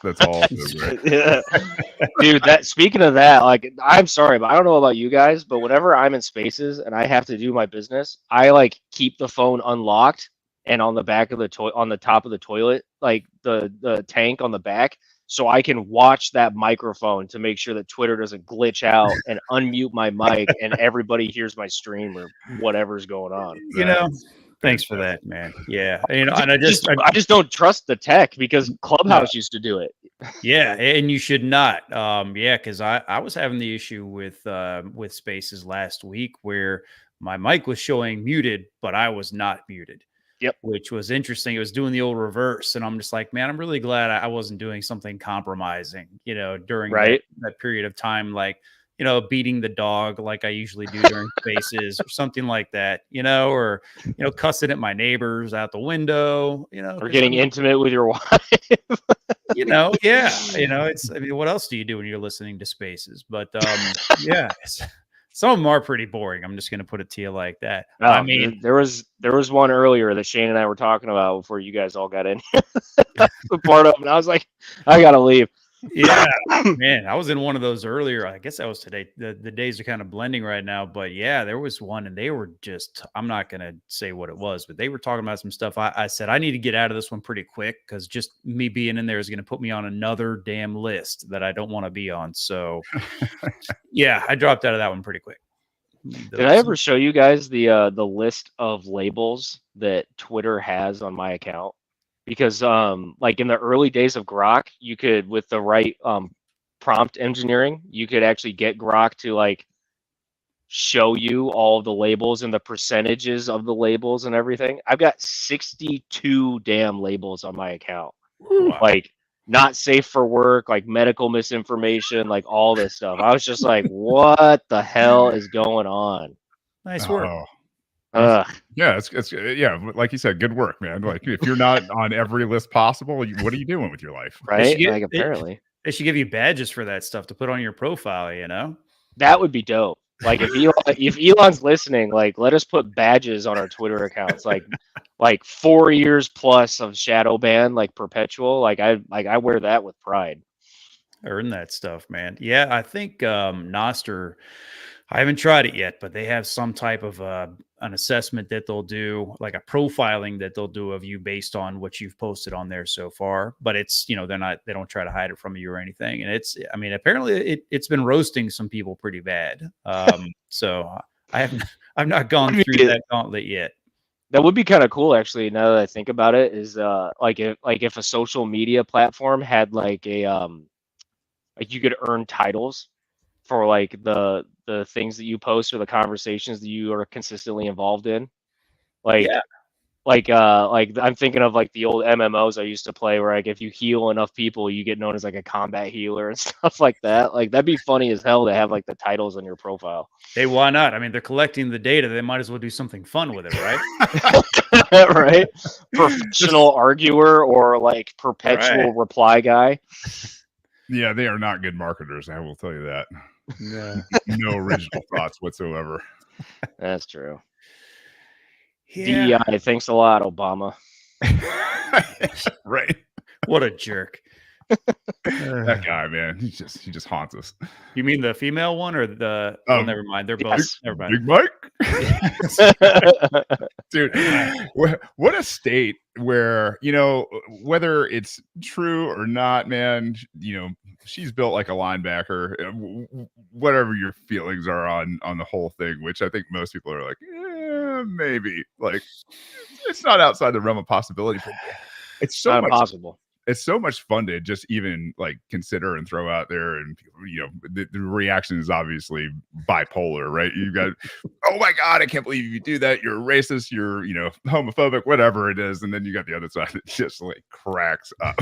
That's all. Yeah. Dude, speaking of that, like, I'm sorry, but I don't know about you guys, but whenever I'm in spaces and I have to do my business, I like keep the phone unlocked and on the back of the on the top of the toilet, like the tank on the back, so I can watch that microphone to make sure that Twitter doesn't glitch out and unmute my mic and everybody hears my stream or whatever's going on. Thanks for that, man. Yeah, and I just don't trust the tech because Clubhouse used to do it. Yeah, and you should not. Yeah, because I was having the issue with Spaces last week where my mic was showing muted, but I was not muted. Yep. Which was interesting. It was doing the old reverse, and I'm just like, man, I'm really glad I wasn't doing something compromising, during that period of time, like, beating the dog like I usually do during Spaces or something like that, or, cussing at my neighbors out the window, or getting intimate with your wife. It's, I mean, what else do you do when you're listening to Spaces? But yeah, some of them are pretty boring. I'm just going to put it to you like that. Oh, I mean, there was one earlier that Shane and I were talking about before you guys all got in. The part of, and I was like, I gotta leave. Yeah, man, I was in one of those earlier. I guess that was today. The days are kind of blending right now, but yeah, there was one, and they were just, I'm not going to say what it was, but they were talking about some stuff. I said, I need to get out of this one pretty quick because just me being in there is going to put me on another damn list that I don't want to be on. So yeah, I dropped out of that one pretty quick. Did I ever show you guys the list of labels that Twitter has on my account? Because like in the early days of Grok, you could, with the right prompt engineering, you could actually get Grok to like show you all the labels and the percentages of the labels and everything. I've got 62 damn labels on my account. Wow. Like not safe for work, like medical misinformation, like all this stuff. I was just like, what the hell is going on? Nice work. Yeah, it's like you said, good work, man. Like if you're not on every list possible, what are you doing with your life? Right? Like apparently. They should give you badges for that stuff to put on your profile, That would be dope. Like if Elon's listening, like let us put badges on our Twitter accounts, like 4 years plus of shadow ban, like perpetual. Like I wear that with pride. Earn that stuff, man. Yeah, I think Nostr, I haven't tried it yet, but they have some type of an assessment that they'll do, like a profiling that they'll do of you based on what you've posted on there so far. But it's, they don't try to hide it from you or anything. And it's, I mean, apparently it's been roasting some people pretty bad. So I've not gone through that gauntlet yet. That would be kind of cool, actually. Now that I think about it, is if a social media platform had like a like you could earn titles for like the things that you post or the conversations that you are consistently involved in. Like I'm thinking of like the old MMOs I used to play where like if you heal enough people, you get known as like a combat healer and stuff like that. Like that'd be funny as hell to have like the titles on your profile. Hey, why not? I mean, they're collecting the data. They might as well do something fun with it, right? Right? Professional arguer or like perpetual reply guy. Yeah, they are not good marketers. I will tell you that. No original thoughts whatsoever. That's true. Yeah. DEI, thanks a lot, Obama. Right. What a jerk. That guy, man, he just haunts us. You mean the female one or the? Oh, never mind. They're both. Never mind. Big Mike, dude. What a state where whether it's true or not, man. She's built like a linebacker. Whatever your feelings are on the whole thing, which I think most people are like, maybe. Like, it's not outside the realm of possibility. But it's so much possible. It's so much fun to just even like consider and throw out there, and the reaction is obviously bipolar, right? You've got, oh my god, I can't believe you do that. You're racist. You're homophobic, whatever it is, and then you got the other side that just like cracks up.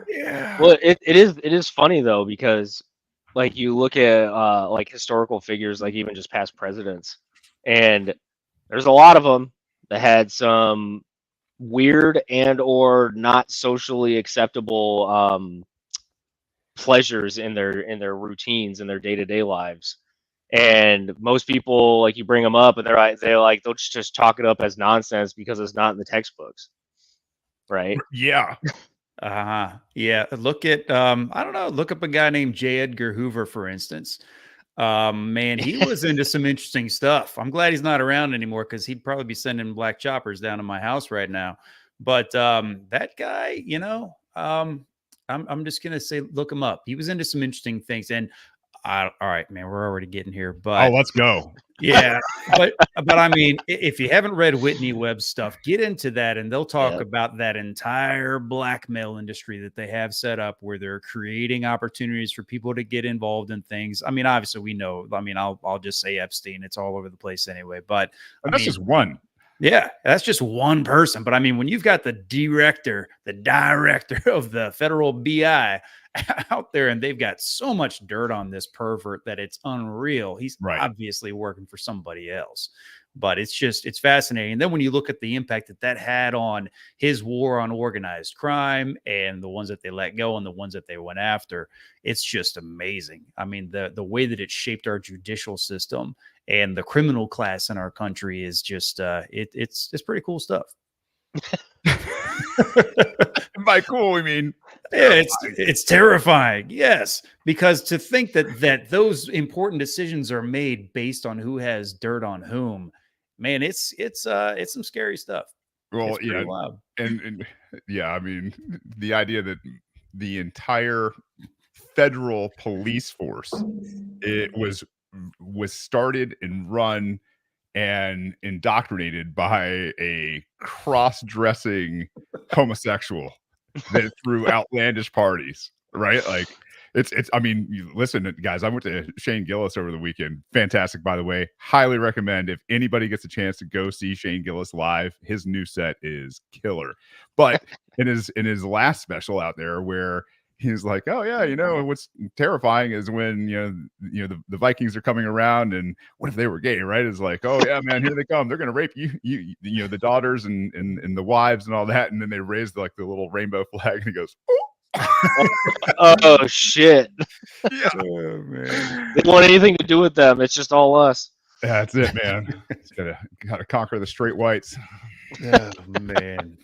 Yeah. Well, it is funny though, because like you look at like historical figures, like even just past presidents, and there's a lot of them that had some weird and or not socially acceptable pleasures in their routines in their day-to-day lives, and most people, like, you bring them up and they'll just chalk it up as nonsense because it's not in the textbooks. right? Yeah. Yeah. Look at I don't know, look up a guy named J. Edgar Hoover, for instance. Man, he was into some interesting stuff. I'm glad he's not around anymore because he'd probably be sending black choppers down to my house right now. But that guy, I'm just gonna say look him up. He was into some interesting things. And all right, man, we're already getting here, but let's go. yeah, but I mean, if you haven't read Whitney Webb's stuff, get into that, and they'll talk about that entire blackmail industry that they have set up, where they're creating opportunities for people to get involved in things. I mean, obviously, we know. I mean, I'll just say Epstein. It's all over the place anyway. But that's just one. Yeah, that's just one person. But I mean, when you've got the director of the federal BI out there, and they've got so much dirt on this pervert that it's unreal. He's obviously working for somebody else. But it's fascinating. And then when you look at the impact that had on his war on organized crime and the ones that they let go and the ones that they went after, it's just amazing. I mean, the way that it shaped our judicial system and the criminal class in our country is just it's pretty cool stuff. By cool, we mean it's terrifying. Yes, because to think that those important decisions are made based on who has dirt on whom, man, it's some scary stuff. Well, yeah, wild. And yeah, I mean, the idea that the entire federal police force was started and run and indoctrinated by a cross-dressing homosexual that threw outlandish parties, right? Like it's I mean, listen, guys, I went to Shane Gillis over the weekend. Fantastic, by the way. Highly recommend if anybody gets a chance to go see Shane Gillis live. His new set is killer. But in his last special out there, where he's like, oh yeah, what's terrifying is when the Vikings are coming around, and what if they were gay, right? It's like, oh yeah, man, here they come. They're gonna rape you the daughters and the wives and all that, and then they raise the little rainbow flag, and he goes, oh shit. Yeah. Oh, man. They don't want anything to do with them. It's just all us. That's it, man. It's gotta conquer the straight whites. Oh man.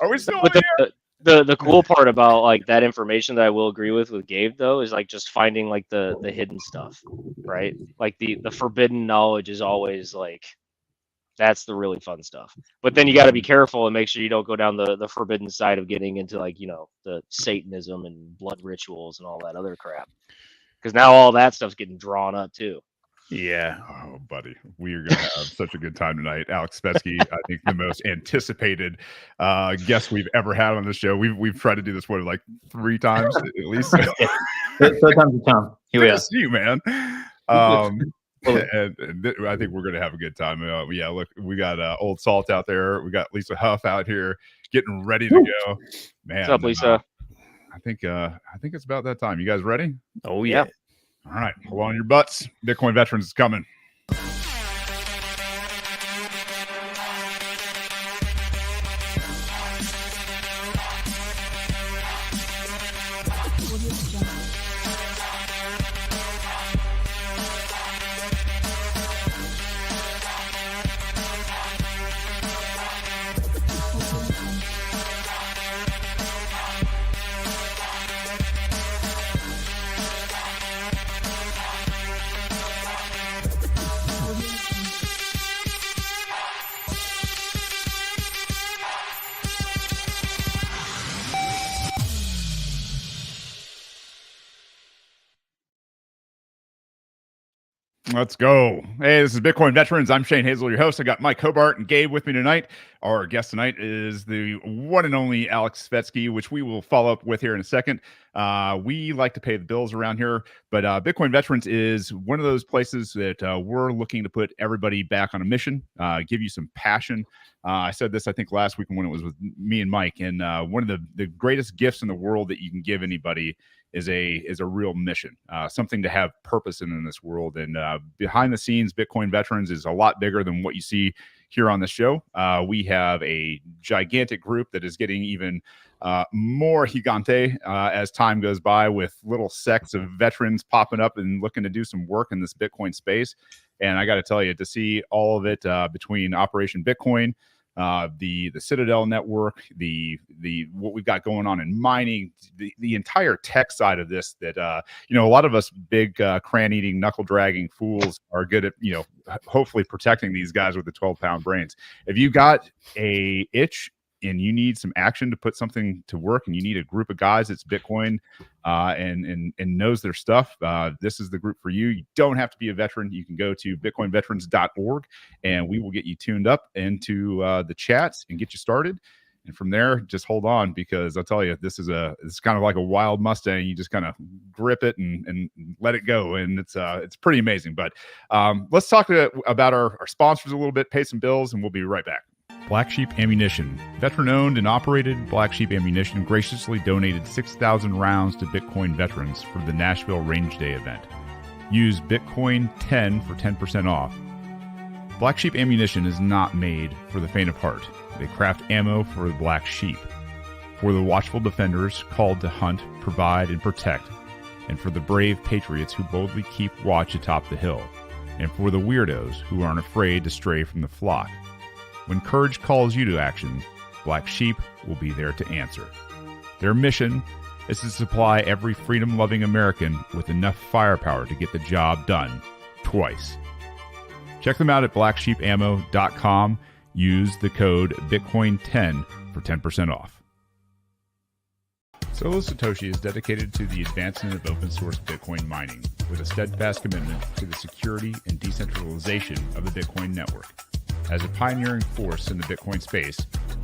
Are we still here? The cool part about like that information that I will agree with Gabe though is like just finding like the hidden stuff, right? Like the forbidden knowledge is always like that's the really fun stuff. But then you got to be careful and make sure you don't go down the forbidden side of getting into like the Satanism and blood rituals and all that other crap, because now all that stuff's getting drawn up too. Yeah. Oh, buddy, we are going to have such a good time tonight. Alex Svetski, I think the most anticipated guest we've ever had on the show. We've tried to do this like 3 times at least. Third time's a charm. Here we are. See you, man. And I think we're going to have a good time. Yeah, look, we got Old Salt out there. We got Lisa Huff out here getting ready to go. Man, what's up, Lisa? I think it's about that time. You guys ready? Oh yeah. All right, hold on your butts. Bitcoin Veterans is coming. Let's go. Hey, this is Bitcoin Veterans. I'm Shane Hazel, your host. I got Mike Hobart and Gabe with me tonight. Our guest tonight is the one and only Alex Svetski, which we will follow up with here in a second. We like to pay the bills around here, but Bitcoin Veterans is one of those places that we're looking to put everybody back on a mission, give you some passion. I said this, I think, last week when it was with me and Mike, and one of the greatest gifts in the world that you can give anybody is a real mission, something to have purpose in this world. And behind the scenes, Bitcoin Veterans is a lot bigger than what you see here on the show. We have a gigantic group that is getting even more gigante as time goes by, with little sects of veterans popping up and looking to do some work in this Bitcoin space. And I got to tell you, to see all of it between Operation Bitcoin, the Citadel network, the what we've got going on in mining, the entire tech side of this that you know, a lot of us big cran eating, knuckle dragging fools are good at, you know, hopefully protecting these guys with the 12-pound brains. If you got a itch and you need some action to put something to work, and you need a group of guys that's Bitcoin and knows their stuff, this is the group for you. You don't have to be a veteran. You can go to bitcoinveterans.org, and we will get you tuned up into the chats and get you started. And from there, just hold on, because I'll tell you, it's kind of like a wild Mustang. You just kind of grip it and let it go, and it's pretty amazing. But let's talk about our sponsors a little bit, pay some bills, and we'll be right back. Black Sheep Ammunition. Veteran-owned and operated, Black Sheep Ammunition graciously donated 6,000 rounds to Bitcoin veterans for the Nashville Range Day event. Use Bitcoin 10 for 10% off. Black Sheep Ammunition is not made for the faint of heart. They craft ammo for the black sheep, for the watchful defenders called to hunt, provide, and protect, and for the brave patriots who boldly keep watch atop the hill, and for the weirdos who aren't afraid to stray from the flock. When courage calls you to action, Black Sheep will be there to answer. Their mission is to supply every freedom-loving American with enough firepower to get the job done twice. Check them out at blacksheepammo.com. Use the code Bitcoin10 for 10% off. Solo Satoshi is dedicated to the advancement of open source Bitcoin mining, with a steadfast commitment to the security and decentralization of the Bitcoin network. As a pioneering force in the Bitcoin space,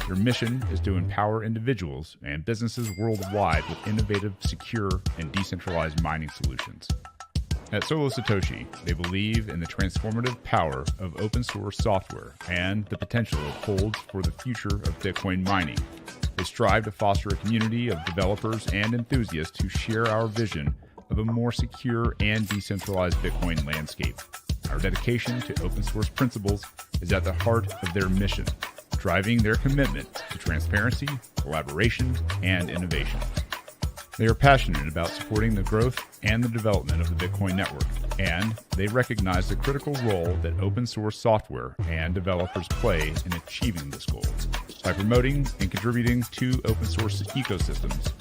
their mission is to empower individuals and businesses worldwide with innovative, secure, and decentralized mining solutions. At Solo Satoshi, they believe in the transformative power of open source software and the potential it holds for the future of Bitcoin mining. They strive to foster a community of developers and enthusiasts who share our vision of a more secure and decentralized Bitcoin landscape. Our dedication to open source principles is at the heart of their mission, driving their commitment to transparency, collaboration, and innovation. They are passionate about supporting the growth and the development of the Bitcoin network, and they recognize the critical role that open source software and developers play in achieving this goal. By promoting and contributing to open source ecosystems,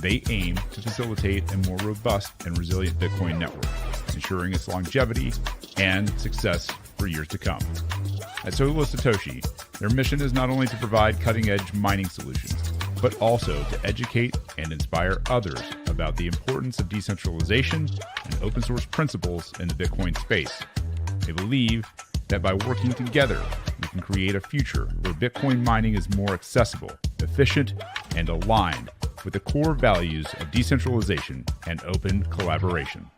they aim to facilitate a more robust and resilient Bitcoin network, ensuring its longevity and success for years to come. At Solo Satoshi, their mission is not only to provide cutting-edge mining solutions, but also to educate and inspire others about the importance of decentralization and open source principles in the Bitcoin space. They believe that by working together, we can create a future where Bitcoin mining is more accessible, efficient, and aligned with the core values of decentralization and open collaboration.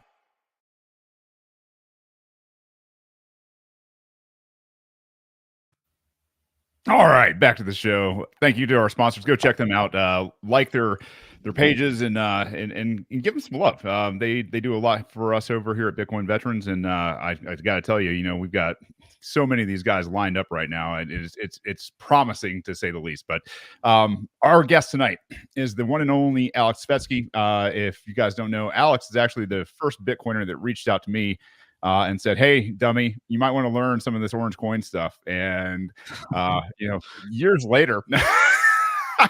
All right, back to the show. Thank you to our sponsors. Go check them out. Like their pages and give them some love. They do a lot for us over here at Bitcoin Veterans, and I got to tell you, you know, we've got so many of these guys lined up right now, and it's promising to say the least. But our guest tonight is the one and only Alex Svetski. If you guys don't know, Alex is actually the first Bitcoiner that reached out to me and said, "Hey, dummy, you might want to learn some of this orange coin stuff." And you know, years later,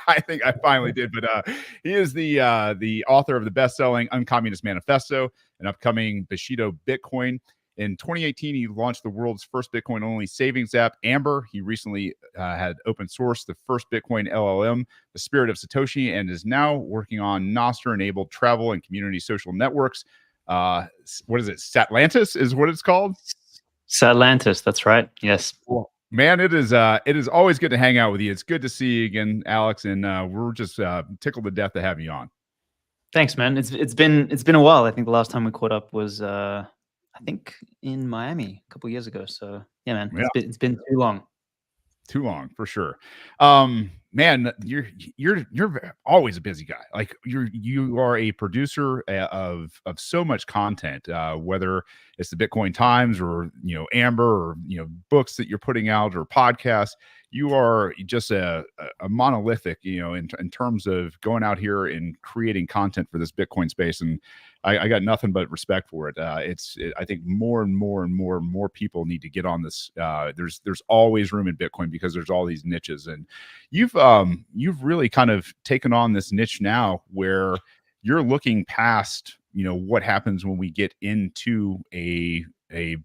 I think I finally did. But he is the author of the best-selling UnCommunist Manifesto, an upcoming Bushido Bitcoin. In 2018, he launched the world's first Bitcoin-only savings app, Amber. He recently had open sourced the first Bitcoin LLM, the Spirit of Satoshi, and is now working on Nostr-enabled travel and community social networks. What is it? Satlantis is what it's called. Satlantis, that's right. Yes. Well, man, it is always good to hang out with you. It's good to see you again, Alex, and we're just tickled to death to have you on. Thanks, man. It's been a while. I think the last time we caught up was I think in Miami a couple years ago. So yeah, man, Yeah. it's been too long. Too long for sure. Man, you're always a busy guy. Like you are a producer of so much content, whether it's the Bitcoin Times or, you know, Amber, or, you know, books that you're putting out or podcasts. you are just a monolithic, in terms of going out here and creating content for this Bitcoin space. And I got nothing but respect for it. I think more and more and more and more people need to get on this. There's always room in Bitcoin because there's all these niches, and you've really kind of taken on this niche now where you're looking past, what happens when we get into a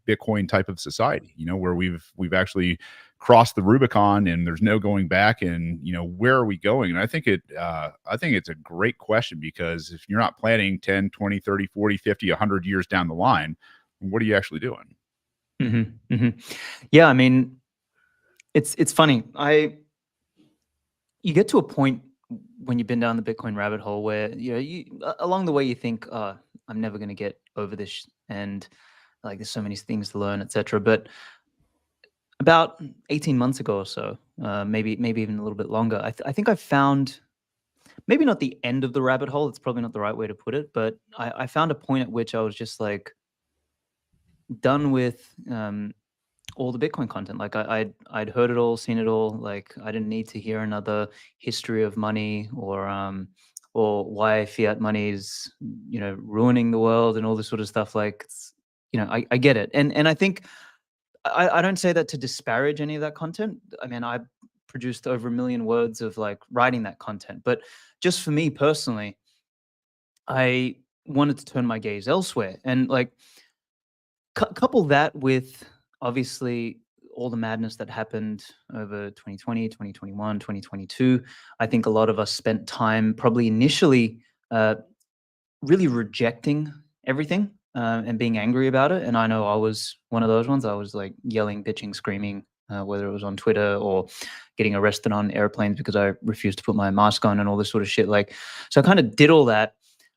Bitcoin type of society, where we've actually crossed the Rubicon and there's no going back, and where are we going? And I think it's a great question, because if you're not planning 10, 20, 30, 40, 50, 100 years down the line, what are you actually doing? Mm-hmm, mm-hmm. Yeah, I mean, it's funny. You get to a point when you've been down the Bitcoin rabbit hole where you along the way you think, oh, I'm never going to get over this, and like there's so many things to learn, etc. But about 18 months ago or so, maybe even a little bit longer, I think I found, maybe not the end of the rabbit hole, it's probably not the right way to put it, but I found a point at which I was just like done with all the Bitcoin content. Like I'd heard it all, seen it all. Like I didn't need to hear another history of money, or why fiat money is, ruining the world and all this sort of stuff. Like, I get it. And I think I don't say that to disparage any of that content. I mean, I produced over 1 million words of like writing that content, but just for me personally, I wanted to turn my gaze elsewhere. And like, couple that with obviously all the madness that happened over 2020, 2021, 2022. I think a lot of us spent time probably initially really rejecting everything and being angry about it. And I know I was one of those ones. I was like yelling, bitching, screaming, whether it was on Twitter or getting arrested on airplanes because I refused to put my mask on and all this sort of shit. Like, so I kind of did all that.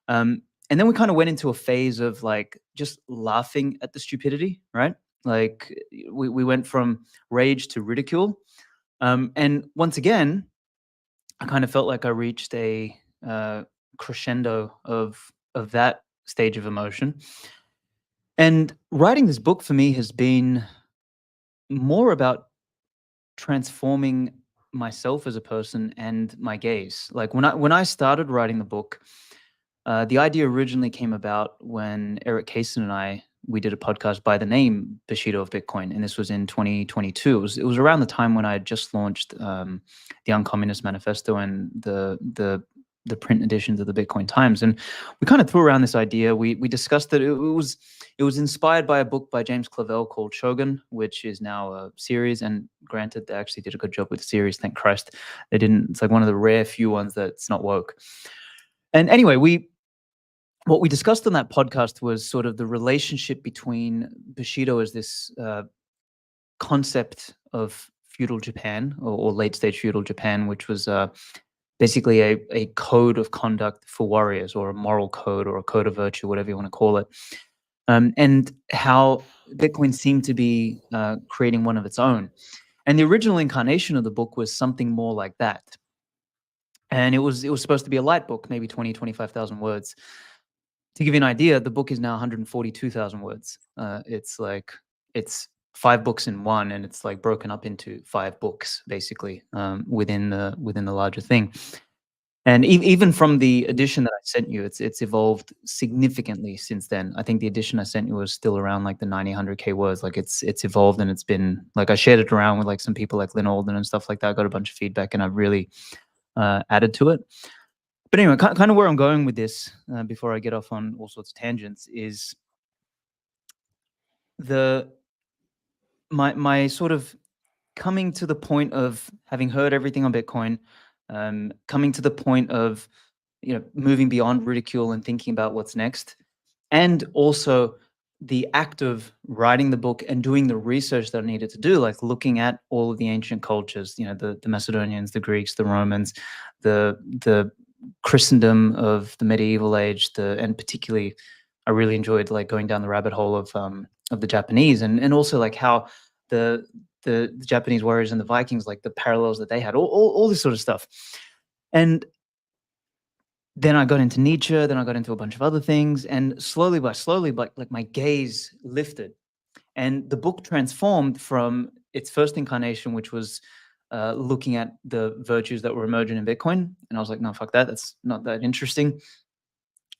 And then we kind of went into a phase of like just laughing at the stupidity, right? Like we went from rage to ridicule. And once again, I kind of felt like I reached a crescendo of that stage of emotion. And writing this book for me has been more about transforming myself as a person and my gaze. Like when I started writing the book, the idea originally came about when Eric Kaysen and we did a podcast by the name Bushido of Bitcoin, and this was in 2022. It was around the time when I had just launched the UnCommunist Manifesto and the print editions of the Bitcoin Times, and we kind of threw around this idea. We discussed that it was inspired by a book by James Clavell called Shogun, which is now a series. And granted, they actually did a good job with the series. Thank Christ they didn't. It's like one of the rare few ones that's not woke. And anyway, what we discussed on that podcast was sort of the relationship between Bushido as this concept of feudal Japan or late stage feudal Japan, which was basically a code of conduct for warriors, or a moral code, or a code of virtue, whatever you want to call it, and how Bitcoin seemed to be creating one of its own. And the original incarnation of the book was something more like that. And it was supposed to be a light book, maybe 20, 25,000 words. To give you an idea, the book is now 142,000 words. It's 5 books in one, and it's like broken up into 5 books basically within the larger thing. And even from the edition that I sent you, it's evolved significantly since then. I think the edition I sent you was still around like the 90, 100K words. Like it's evolved, and it's been like, I shared it around with like some people like Lynn Alden and stuff like that. I got a bunch of feedback, and I've really added to it. But anyway, kind of where I'm going with this, before I get off on all sorts of tangents, is my sort of coming to the point of having heard everything on Bitcoin, coming to the point of moving beyond ridicule and thinking about what's next, and also the act of writing the book and doing the research that I needed to do, like looking at all of the ancient cultures, the Macedonians, the Greeks, the Romans, the Christendom of the medieval age, and particularly I really enjoyed like going down the rabbit hole of the Japanese, and also like how the Japanese warriors and the Vikings, like the parallels that they had, all this sort of stuff. And then I got into Nietzsche, then I got into a bunch of other things, and slowly, like my gaze lifted, and the book transformed from its first incarnation, which was looking at the virtues that were emerging in Bitcoin, and I was like, no, fuck that. That's not that interesting.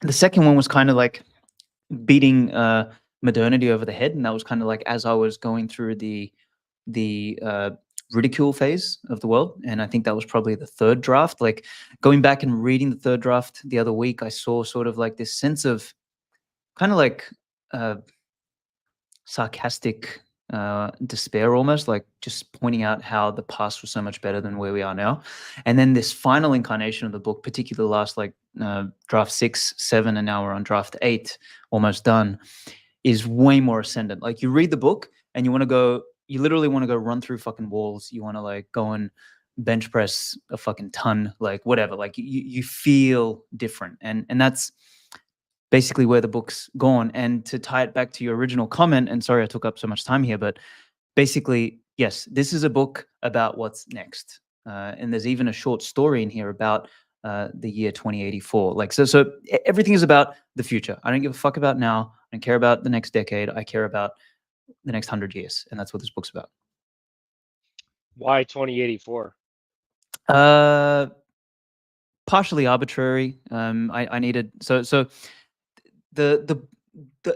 The second one was kind of like beating modernity over the head, and that was kind of like as I was going through the ridicule phase of the world, and I think that was probably the third draft. Like going back and reading the third draft the other week, I saw sort of like this sense of kind of like sarcastic despair, almost like just pointing out how the past was so much better than where we are now. And then this final incarnation of the book, particularly the last like draft 6, 7, and now we're on draft 8, almost done, is way more ascendant. Like you read the book and you want to go, you literally want to go run through fucking walls. You want to like go and bench press a fucking ton, like whatever. Like you feel different, and that's basically where the book's gone. And to tie it back to your original comment, and sorry I took up so much time here, but basically, yes, this is a book about what's next. And there's even a short story in here about the year 2084. Like, so everything is about the future. I don't give a fuck about now. I don't care about the next decade. I care about the next 100 years. And that's what this book's about. Why 2084? Partially arbitrary. I needed, so the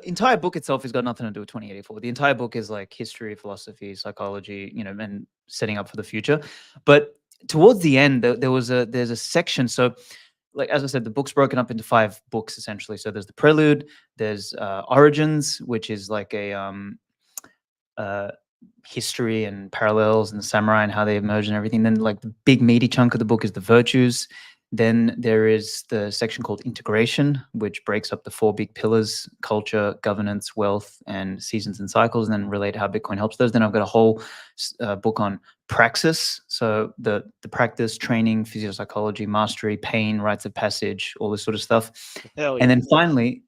entire book itself has got nothing to do with 2084. The entire book is like history, philosophy, psychology, you know, and setting up for the future. But towards the end, there's a section. So, like as I said, the book's broken up into 5 books essentially. So there's the prelude, there's Origins, which is like a history and parallels and the samurai and how they emerge and everything. Then like the big meaty chunk of the book is the virtues. Then there is the section called integration, which breaks up the 4 big pillars: culture, governance, wealth, and seasons and cycles, and then relate how Bitcoin helps those. Then I've got a whole book on praxis. So the practice, training, physiopsychology, mastery, pain, rites of passage, all this sort of stuff. Hell yeah. And then finally,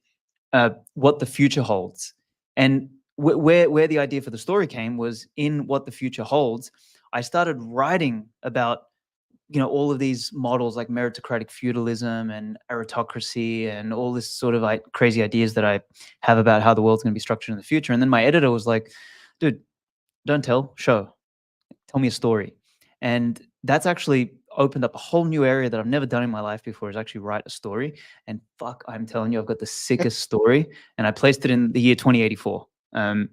what the future holds. And where the idea for the story came was in What the Future Holds. I started writing about, you know, all of these models like meritocratic feudalism and aristocracy and all this sort of like crazy ideas that I have about how the world's going to be structured in the future. And then my editor was like, dude, don't tell, show. Tell me a story. And that's actually opened up a whole new area that I've never done in my life before, is actually write a story. And fuck, I'm telling you, I've got the sickest story. And I placed it in the year 2084. I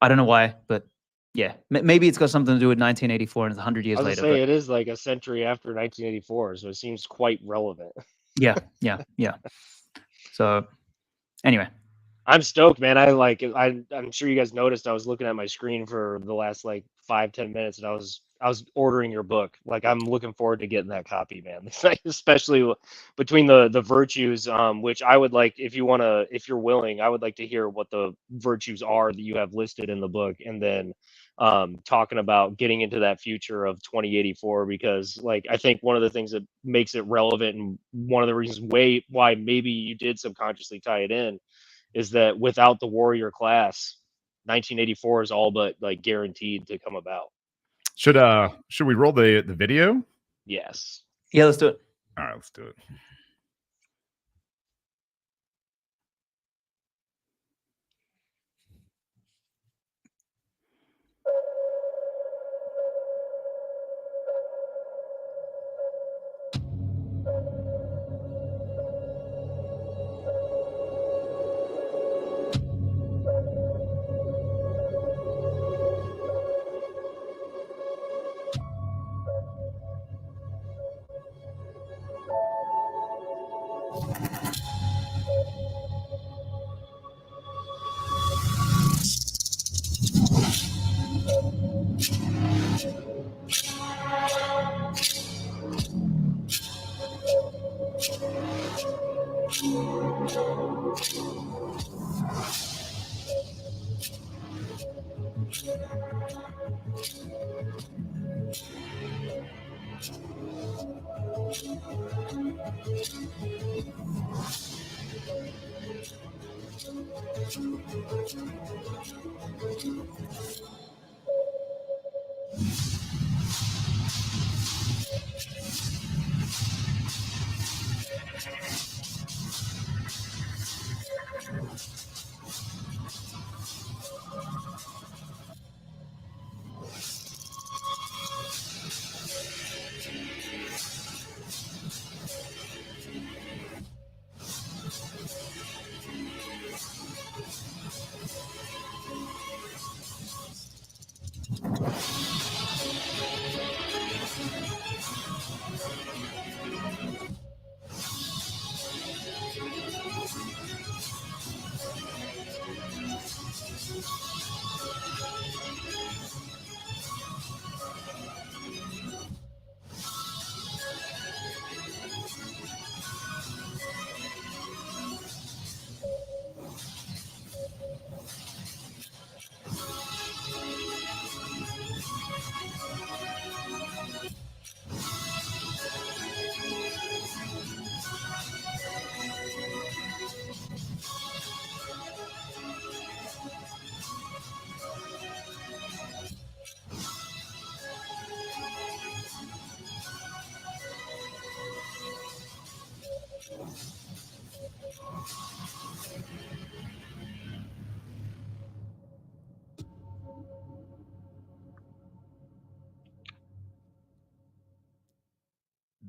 don't know why, but yeah, maybe it's got something to do with 1984 and it's 100 years I was later. gonna say it is like a century after 1984, so it seems quite relevant. Yeah. So anyway, I'm stoked, man. I'm sure you guys noticed I was looking at my screen for the last like 5-10 minutes, and I was ordering your book. Like I'm looking forward to getting that copy, man. Especially between the virtues, which I would like, if you're willing, I would like to hear what the virtues are that you have listed in the book, and then talking about getting into that future of 2084, because like I think one of the things that makes it relevant, and one of the reasons why maybe you did subconsciously tie it in, is that without the warrior class, 1984 is all but like guaranteed to come about. Should we roll the video? Yes. yeah, let's do it. All right, let's do it.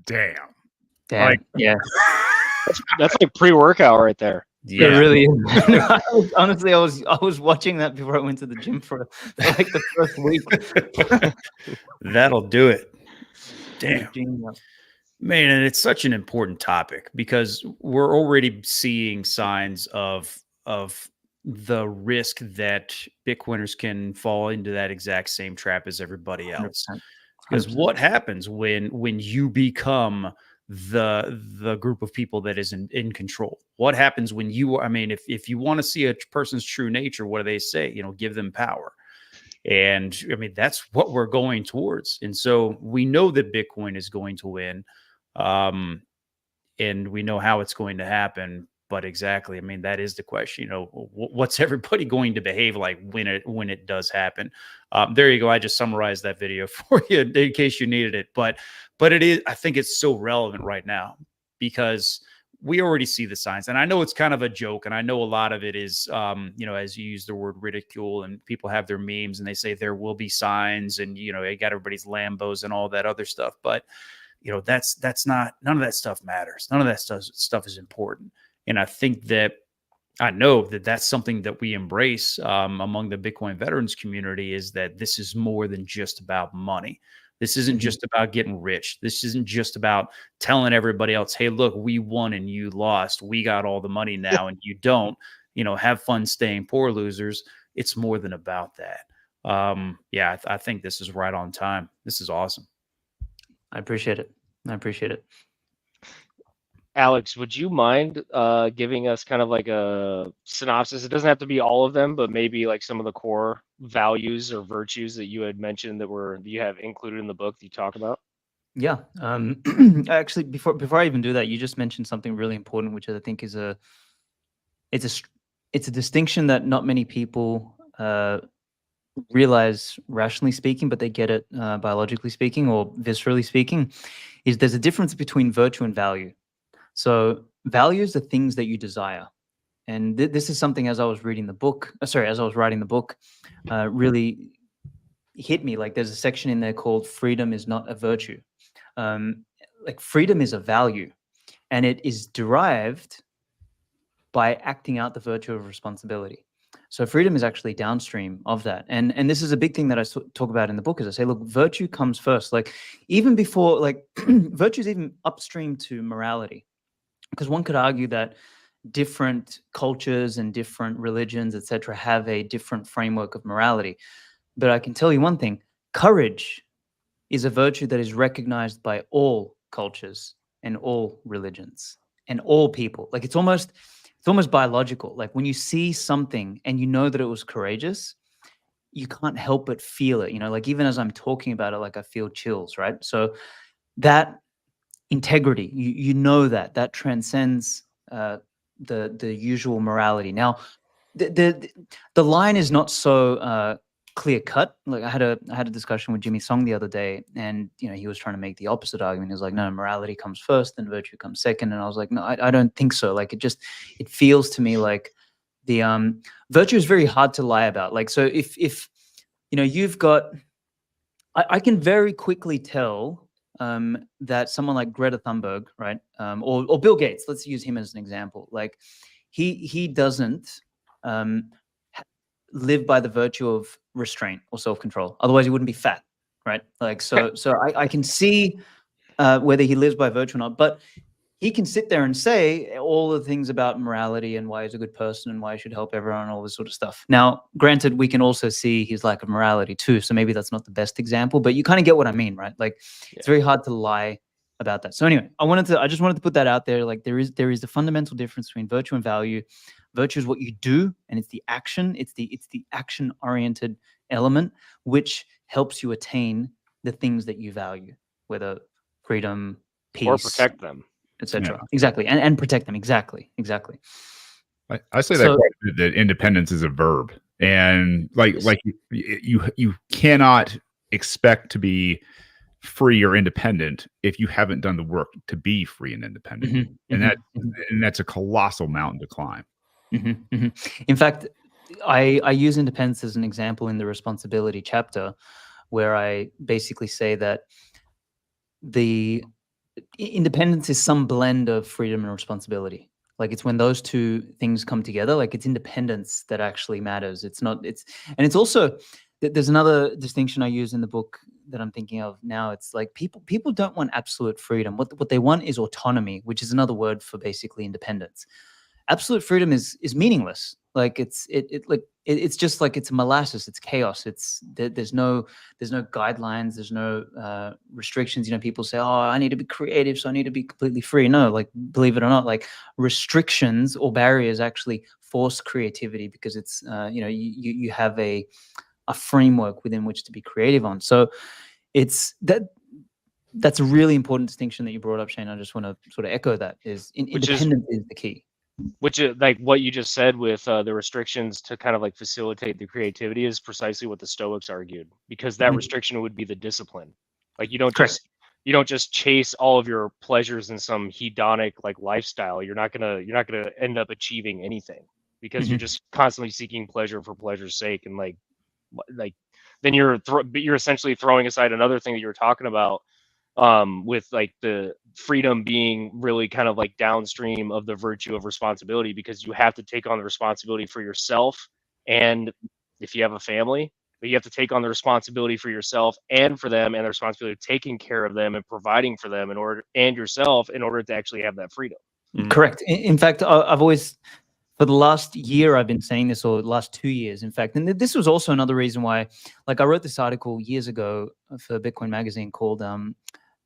Damn. Damn. Like- yeah. That's like pre-workout right there. It really is. Honestly, I was watching that before I went to the gym for like the first week. That'll do it. Damn. Gym, Man, and it's such an important topic because we're already seeing signs of the risk that Bitcoiners can fall into that exact same trap as everybody else. 100%. Because what happens when you become the group of people that is in control? What happens when you, I mean, if you want to see a person's true nature, what do they say? You know, give them power. And I mean, that's what we're going towards. And so we know that Bitcoin is going to win. And we know how it's going to happen. But exactly, I mean, that is the question. You know, what's everybody going to behave like when it does happen? There you go. I just summarized that video for you in case you needed it. But it is. I think it's so relevant right now because we already see the signs. And I know it's kind of a joke, and I know a lot of it is, you know, as you use the word ridicule, and people have their memes, and they say there will be signs, and you know, you got everybody's Lambos and all that other stuff. But you know, that's not, none of that stuff matters. None of that stuff is important. And I think that I know that that's something that we embrace among the Bitcoin veterans community, is that this is more than just about money. This isn't just about getting rich. This isn't just about telling everybody else, hey, look, we won and you lost. We got all the money now and you don't. You know, have fun staying poor, losers. It's more than about that. Yeah, I think this is right on time. This is awesome. I appreciate it. I appreciate it. Alex, would you mind giving us kind of like a synopsis? It doesn't have to be all of them, but maybe like some of the core values or virtues that you had mentioned that you have included in the book that you talk about. Yeah. Actually, before I even do that, you just mentioned something really important, which I think is it's a distinction that not many people realize rationally speaking, but they get it biologically speaking or viscerally speaking. Is there's a difference between virtue and value. So values are things that you desire. And this is something, as I was reading the book, as I was writing the book, really hit me. Like there's a section in there called freedom is not a virtue. Like freedom is a value, and it is derived by acting out the virtue of responsibility. So freedom is actually downstream of that. And this is a big thing that I talk about in the book, is I say, look, virtue comes first. Like even before, like virtue is even upstream to morality. Because one could argue that different cultures and different religions, etc., have a different framework of morality. But I can tell you one thing: courage is a virtue that is recognized by all cultures and all religions and all people. Like it's almost biological. Like when you see something and you know that it was courageous, you can't help but feel it. You know, like even as I'm talking about it, like I feel chills, right? So that integrity, you know that transcends the usual morality. Now, the line is not so clear cut. Like I had a discussion with Jimmy Song the other day, and you know, he was trying to make the opposite argument. He was like, no, morality comes first, then virtue comes second. And I was like, no, I don't think so. Like it feels to me like the virtue is very hard to lie about. Like so, if you know, you've got, I can very quickly tell that someone like Greta Thunberg, right, or Bill Gates, let's use him as an example. Like he doesn't live by the virtue of restraint or self-control. Otherwise, he wouldn't be fat, right? Like so I can see whether he lives by virtue or not. But he can sit there and say all the things about morality and why he's a good person and why he should help everyone and all this sort of stuff. Now, granted, we can also see his lack of morality too. So maybe that's not the best example, but you kind of get what I mean, right? Like it's very hard to lie about that. So anyway, I just wanted to put that out there. Like there is the fundamental difference between virtue and value. Virtue is what you do, and it's the action. It's the action-oriented element which helps you attain the things that you value, whether freedom, peace, or protect them, etc. Yeah. Exactly, and protect them. Exactly. I say that quite a bit, that independence is a verb, and like you cannot expect to be free or independent if you haven't done the work to be free and independent, and that's a colossal mountain to climb. In fact, I use independence as an example in the responsibility chapter, where I basically say that independence is some blend of freedom and responsibility. Like it's when those two things come together, like it's independence that actually matters. It's not, and it's also, there's another distinction I use in the book that I'm thinking of now. It's like people don't want absolute freedom. What they want is autonomy, which is another word for basically independence. Absolute freedom is meaningless. Like it's just like it's molasses. It's chaos. There's no guidelines. There's no restrictions. You know, people say, "Oh, I need to be creative, so I need to be completely free." No, like believe it or not, like restrictions or barriers actually force creativity because it's you know, you have a framework within which to be creative on. So it's that's a really important distinction that you brought up, Shane. I just want to sort of echo that independence is the key. Which is like what you just said with the restrictions to kind of like facilitate the creativity is precisely what the Stoics argued, because that restriction would be the discipline. Like you don't just chase all of your pleasures in some hedonic like lifestyle. You're not gonna end up achieving anything because you're just constantly seeking pleasure for pleasure's sake, and like then you're essentially throwing aside another thing that you were talking about, with like the freedom being really kind of like downstream of the virtue of responsibility, because you have to take on the responsibility for yourself, and if you have a family, but you have to take on the responsibility for yourself and for them, and the responsibility of taking care of them and providing for them and yourself in order to actually have that freedom. Correct. In fact, I've always, for the last year, I've been saying this, or the last 2 years, in fact, and this was also another reason why, like I wrote this article years ago for Bitcoin Magazine called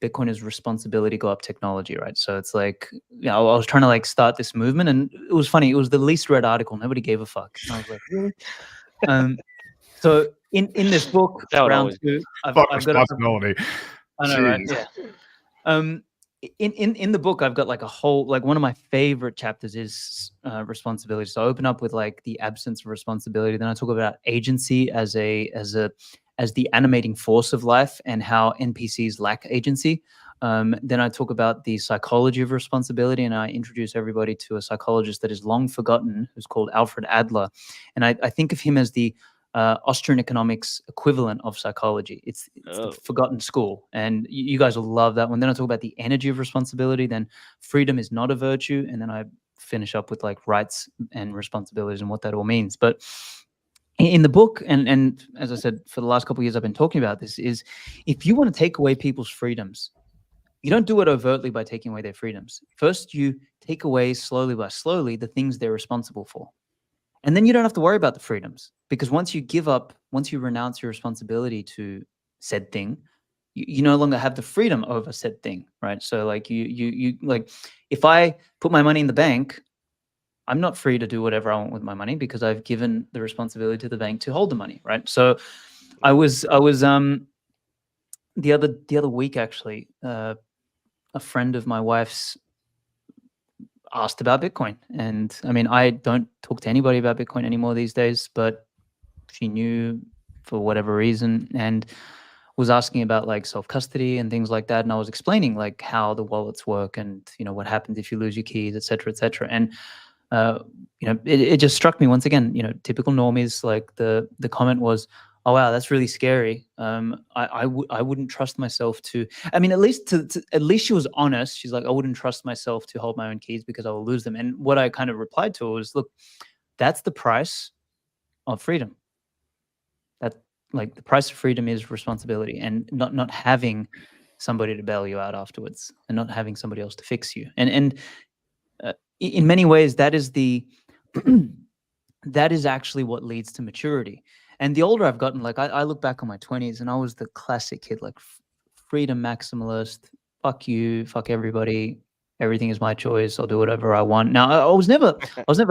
Bitcoin is responsibility go up technology, right? So it's like, you know, I was trying to like start this movement, and it was funny. It was the least read article. Nobody gave a fuck. And I was like, really? So in this book, round two, I've got responsibility. I know, right? Yeah. In the book, I've got like a whole, like one of my favorite chapters is responsibility. So I open up with like the absence of responsibility. Then I talk about agency as the animating force of life and how NPCs lack agency. Then I talk about the psychology of responsibility, and I introduce everybody to a psychologist that is long forgotten, who's called Alfred Adler. And I think of him as the Austrian economics equivalent of psychology. It's the forgotten school, and you guys will love that one. Then I talk about the energy of responsibility, then freedom is not a virtue, and then I finish up with like rights and responsibilities and what that all means. But in the book, and as I said, for the last couple of years I've been talking about this, is if you want to take away people's freedoms, you don't do it overtly by taking away their freedoms. First, you take away slowly by slowly the things they're responsible for. And then you don't have to worry about the freedoms, because once you renounce your responsibility to said thing, you no longer have the freedom over said thing, right? So like you like, if I put my money in the bank, I'm not free to do whatever I want with my money because I've given the responsibility to the bank to hold the money, right? So I was the other week actually, a friend of my wife's asked about Bitcoin. And I mean, I don't talk to anybody about Bitcoin anymore these days, but she knew for whatever reason and was asking about like self-custody and things like that. And I was explaining like how the wallets work and, you know, what happens if you lose your keys, et cetera, et cetera. And, you know, it just struck me once again, you know, typical normies, like the comment was, oh, wow, that's really scary. I wouldn't trust myself to, I mean, at least she was honest. She's like, I wouldn't trust myself to hold my own keys because I will lose them. And what I kind of replied to her was, look, that's the price of freedom. That, like, the price of freedom is responsibility, and not having somebody to bail you out afterwards, and not having somebody else to fix you. And in many ways, that is that is actually what leads to maturity. And the older I've gotten, like I look back on my 20s and I was the classic kid, like freedom maximalist, fuck you, fuck everybody, everything is my choice, I'll do whatever I want. Now I was never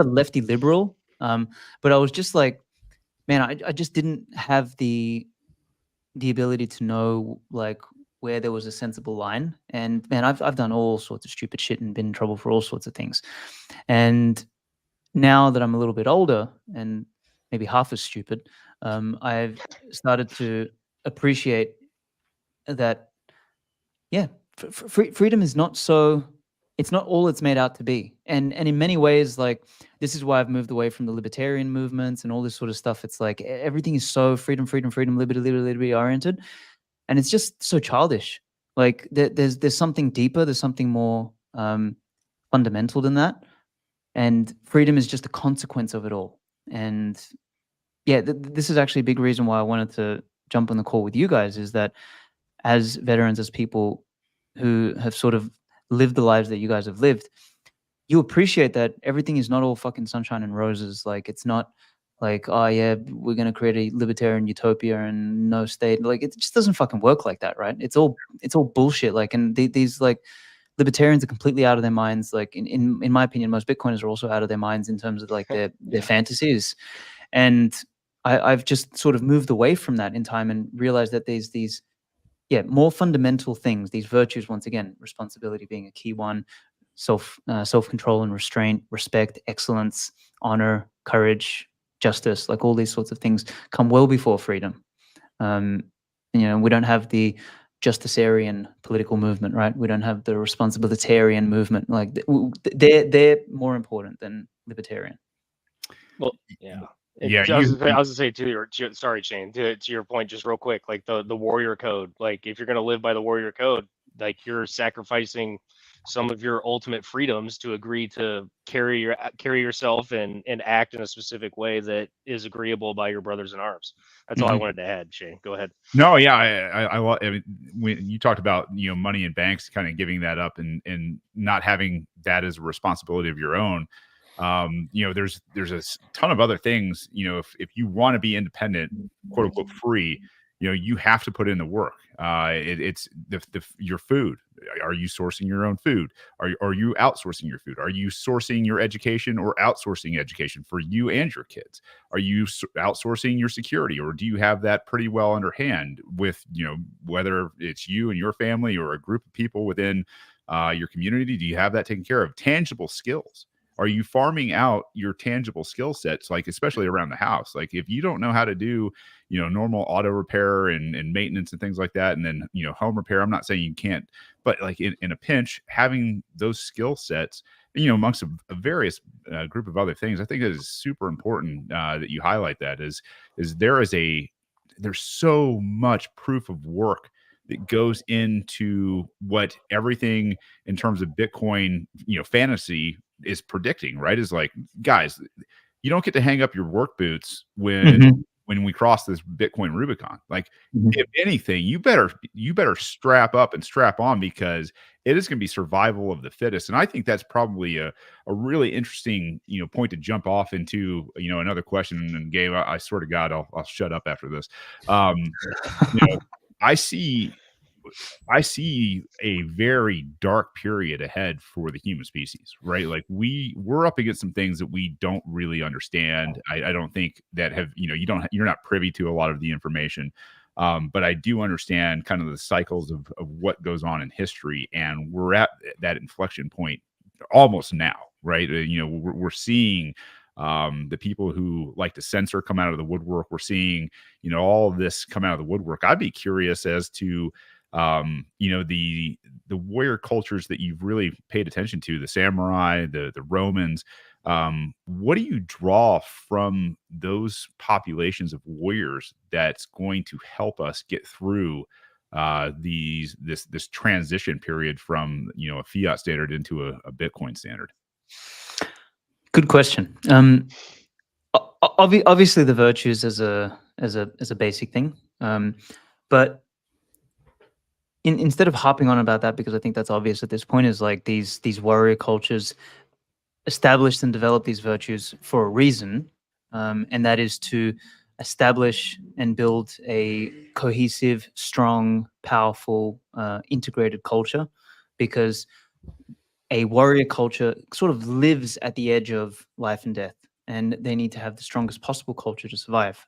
lefty liberal, but I was just like, man, I just didn't have the ability to know like where there was a sensible line. And man, I've done all sorts of stupid shit and been in trouble for all sorts of things. And now that I'm a little bit older and maybe half as stupid, I've started to appreciate that, yeah, freedom is not so, it's not all it's made out to be. And in many ways, like, this is why I've moved away from the libertarian movements and all this sort of stuff. It's like everything is so freedom, liberty oriented. And it's just so childish. Like there's something deeper, there's something more fundamental than that, and freedom is just a consequence of it all. And yeah, this is actually a big reason why I wanted to jump on the call with you guys, is that as veterans, as people who have sort of lived the lives that you guys have lived, you appreciate that everything is not all fucking sunshine and roses. Like, it's not like, oh yeah, we're going to create a libertarian utopia and no state. Like, it just doesn't fucking work like that, right? It's all bullshit. Like, and these like libertarians are completely out of their minds. Like, in my opinion, most Bitcoiners are also out of their minds in terms of like their fantasies. And I've just sort of moved away from that in time and realized that there's these more fundamental things, these virtues, once again, responsibility being a key one, self-control and restraint, respect, excellence, honor, courage, justice, like all these sorts of things come well before freedom. We don't have the justiciarian political movement, right? We don't have the responsibilitarian movement. Like, they're more important than libertarian. Well, yeah. Yeah, I was gonna say sorry, Shane, to your point, just real quick, like the warrior code. Like, if you're gonna live by the warrior code, like, you're sacrificing some of your ultimate freedoms to agree to carry yourself and act in a specific way that is agreeable by your brothers in arms. That's all I wanted to add. Shane, go ahead. No, yeah, I mean, when you talked about money in banks, kind of giving that up and not having that as a responsibility of your own. There's a ton of other things. If you want to be independent, quote unquote free, you have to put in the work. It's your food. Are you sourcing your own food? Are you outsourcing your food? Are you sourcing your education or outsourcing education for you and your kids? Are you outsourcing your security, or do you have that pretty well underhand with, whether it's you and your family or a group of people within your community? Do you have that taken care of? Tangible skills. Are you farming out your tangible skill sets, like especially around the house? Like, if you don't know how to do, normal auto repair and maintenance and things like that, and then, home repair, I'm not saying you can't, but like in a pinch, having those skill sets, amongst a various group of other things, I think it is super important that you highlight that is there's so much proof of work that goes into what everything in terms of Bitcoin, fantasy is predicting, right? Is like, guys, you don't get to hang up your work boots when we cross this Bitcoin Rubicon. Like, if anything, you better strap up and strap on, because it is going to be survival of the fittest. And I think that's probably a really interesting, point to jump off into, another question. And Gabe, I swear to God, I'll shut up after this. I see a very dark period ahead for the human species, right? Like, we're up against some things that we don't really understand. I don't think that you're not privy to a lot of the information. But I do understand kind of the cycles of what goes on in history. And we're at that inflection point almost now, right? We're seeing the people who like to censor come out of the woodwork. We're seeing, all of this come out of the woodwork. I'd be curious as to, the warrior cultures that you've really paid attention to, the samurai, the Romans. What do you draw from those populations of warriors that's going to help us get through this transition period from a fiat standard into a Bitcoin standard? Good question. Obviously, the virtues as a basic thing, but instead of harping on about that, because I think that's obvious at this point, is like these warrior cultures established and developed these virtues for a reason, and that is to establish and build a cohesive, strong, powerful, integrated culture, because a warrior culture sort of lives at the edge of life and death, and they need to have the strongest possible culture to survive.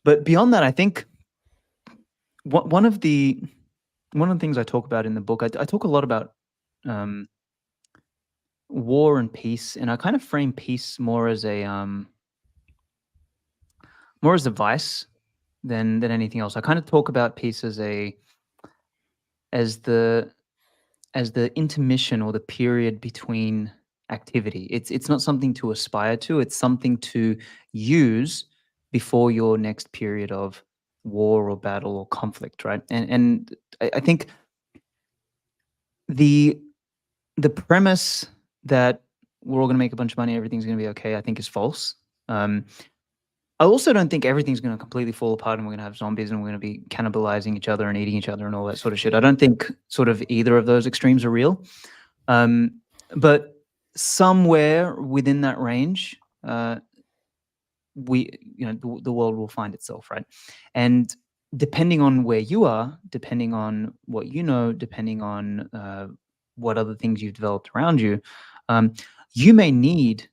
But beyond that, I think one of the things I talk about in the book, I talk a lot about war and peace, and I kind of frame peace more as a vice than anything else. I kind of talk about peace as the intermission or the period between activity. It's not something to aspire to. It's something to use before your next period of war or battle or conflict, right? And I think the premise that we're all going to make a bunch of money, everything's going to be okay, I think is false. I also don't think everything's going to completely fall apart and we're going to have zombies and we're going to be cannibalizing each other and eating each other and all that sort of shit. I don't think sort of either of those extremes are real. But somewhere within that range, the world will find itself, right? And depending on where you are, depending on what you know, depending on what other things you've developed around you, you may need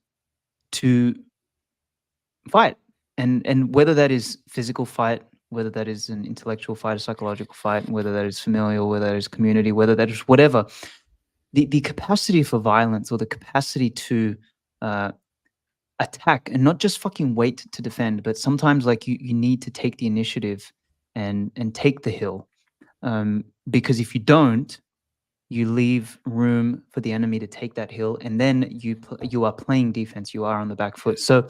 to fight. And whether that is physical fight, whether that is an intellectual fight, a psychological fight, whether that is familial, whether that is community, whether that is whatever, the capacity for violence or the capacity to attack and not just fucking wait to defend, but sometimes like you need to take the initiative and take the hill, because if you don't, you leave room for the enemy to take that hill, and then you are playing defense. You are on the back foot. So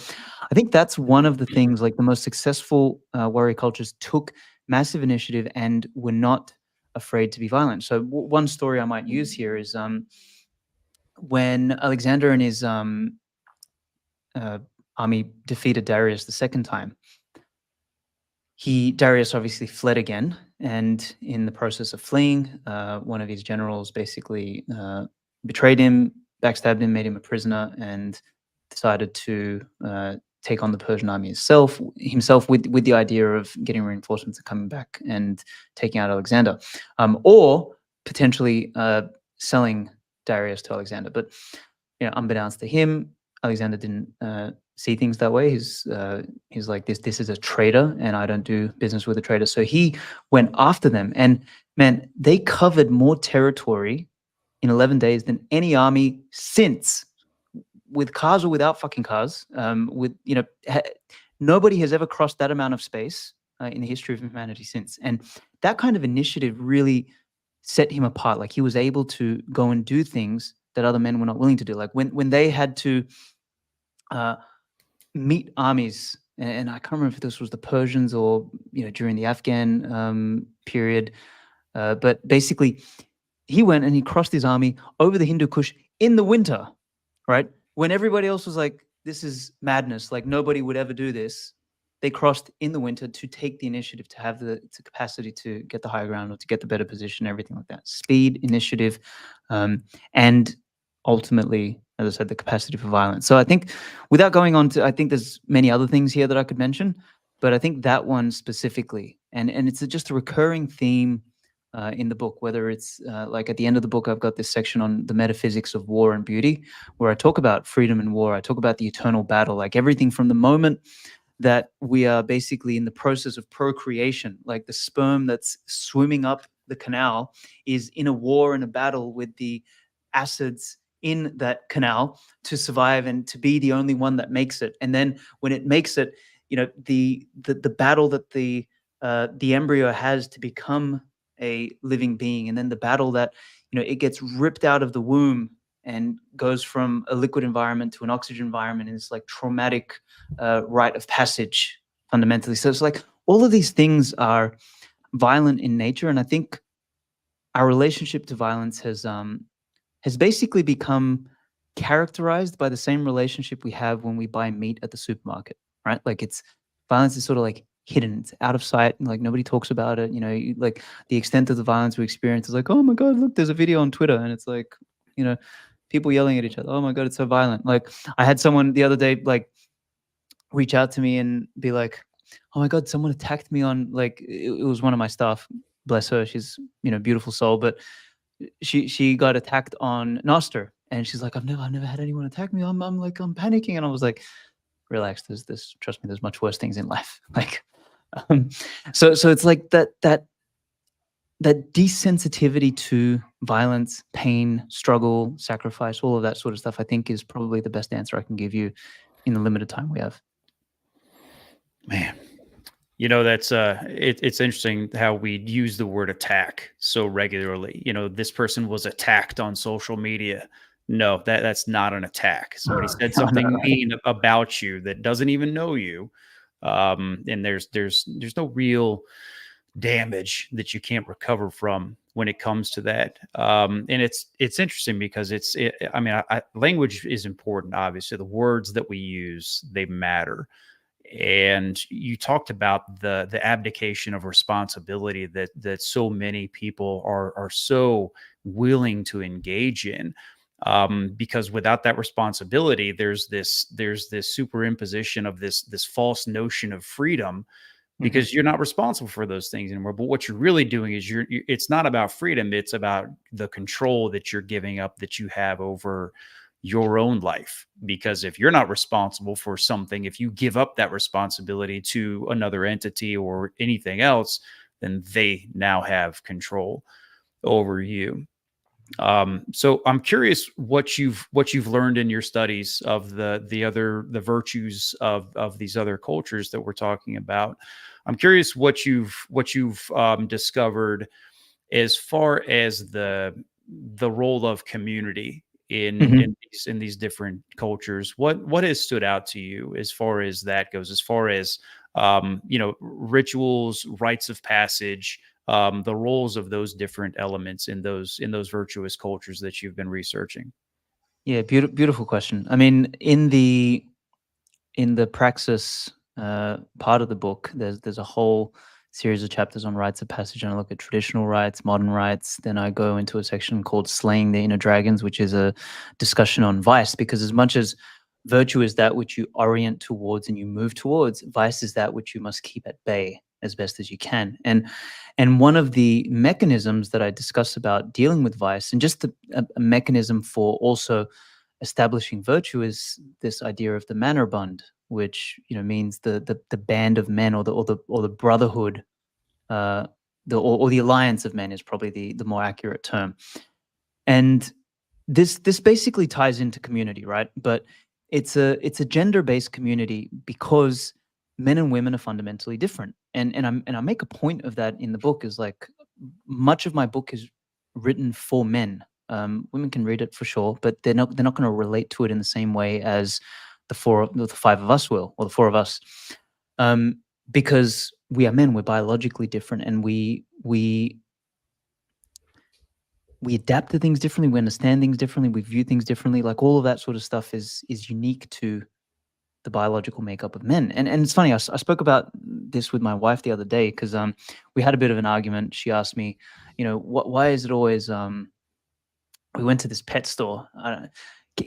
I think that's one of the things, like the most successful warrior cultures took massive initiative and were not afraid to be violent. So one story I might use here is when Alexander and his army defeated Darius the second time. Darius obviously fled again, and in the process of fleeing, one of his generals basically betrayed him, backstabbed him, made him a prisoner, and decided to take on the Persian army himself with the idea of getting reinforcements and coming back and taking out Alexander, or potentially selling Darius to Alexander. But unbeknownst to him, Alexander didn't see things that way. He's like, this is a traitor, and I don't do business with a traitor. So he went after them, and man, they covered more territory in 11 days than any army since, with cars or without fucking cars. Nobody has ever crossed that amount of space in the history of humanity since. And that kind of initiative really set him apart. Like, he was able to go and do things that other men were not willing to do. Like when they had to meet armies, and I can't remember if this was the Persians or during the Afghan period, but basically he went and he crossed his army over the Hindu Kush in the winter, right? When everybody else was like, this is madness, like nobody would ever do this. They crossed in the winter to take the initiative, to have the capacity to get the higher ground or to get the better position, everything like that. Speed, initiative, and ultimately, as I said, the capacity for violence. So I think, without going on to, I think there's many other things here that I could mention, but I think that one specifically, and it's just a recurring theme in the book, whether it's like at the end of the book, I've got this section on the metaphysics of war and beauty, where I talk about freedom and war. I talk about the eternal battle, like everything from the moment that we are basically in the process of procreation, like the sperm that's swimming up the canal is in a war and a battle with the acids in that canal to survive and to be the only one that makes it. And then when it makes it, the battle that the embryo has to become a living being, and then the battle that it gets ripped out of the womb and goes from a liquid environment to an oxygen environment, and it's like traumatic rite of passage fundamentally. So it's like all of these things are violent in nature, and I think our relationship to violence has basically become characterized by the same relationship we have when we buy meat at the supermarket, right? Like, violence is sort of like hidden, it's out of sight, and like nobody talks about it. Like the extent of the violence we experience is like, oh my God, look, there's a video on Twitter, and it's like, people yelling at each other. Oh my God, it's so violent. Like, I had someone the other day like reach out to me and be like, oh my God, someone attacked me on, like, it was one of my staff, bless her, she's beautiful soul, but she got attacked on Nostr, and she's like, I've never had anyone attack me. I'm panicking, and I was like, relax, there's trust me, there's much worse things in life. Like, so it's like that desensitivity to violence, pain, struggle, sacrifice, all of that sort of stuff, I think is probably the best answer I can give you in the limited time we have. Man, that's it's interesting how we use the word attack so regularly. This person was attacked on social media. No, that's not an attack. Somebody said something mean about you that doesn't even know you. And there's no real damage that you can't recover from when it comes to that. And it's interesting because language is important. Obviously, the words that we use, they matter. And you talked about the abdication of responsibility that so many people are so willing to engage in, because without that responsibility, there's this superimposition of this false notion of freedom, because you're not responsible for those things anymore. But what you're really doing is it's not about freedom. It's about the control that you're giving up, that you have over your own life. Because if you're not responsible for something, if you give up that responsibility to another entity or anything else, then they now have control over you. So I'm curious what you've learned in your studies of the virtues of these other cultures that we're talking about. I'm curious what you've discovered as far as the role of community in these different cultures. What has stood out to you as far as that goes, as far as rituals, rites of passage, the roles of those different elements in those virtuous cultures that you've been researching? Yeah, beautiful question. I mean, in the praxis part of the book, there's a whole series of chapters on rites of passage, and I look at traditional rites, modern rites. Then I go into a section called Slaying the Inner Dragons, which is a discussion on vice, because as much as virtue is that which you orient towards and you move towards, vice is that which you must keep at bay as best as you can. And one of the mechanisms that I discuss about dealing with vice, and just a mechanism for also establishing virtue, is this idea of the Mannerbund, which means the band of men, or the brotherhood, or the alliance of men is probably the more accurate term. And this basically ties into community, right? But it's a gender-based community because men and women are fundamentally different. And I make a point of that in the book, is like, much of my book is written for men. Women can read it for sure, but they're not going to relate to it in the same way as the five of us will, or the four of us, because we are men. We're biologically different, and we adapt to things differently. We understand things differently. We view things differently. Like, all of that sort of stuff is unique to the biological makeup of men. And it's funny, I spoke about this with my wife the other day, because we had a bit of an argument. She asked me, why is it always we went to this pet store.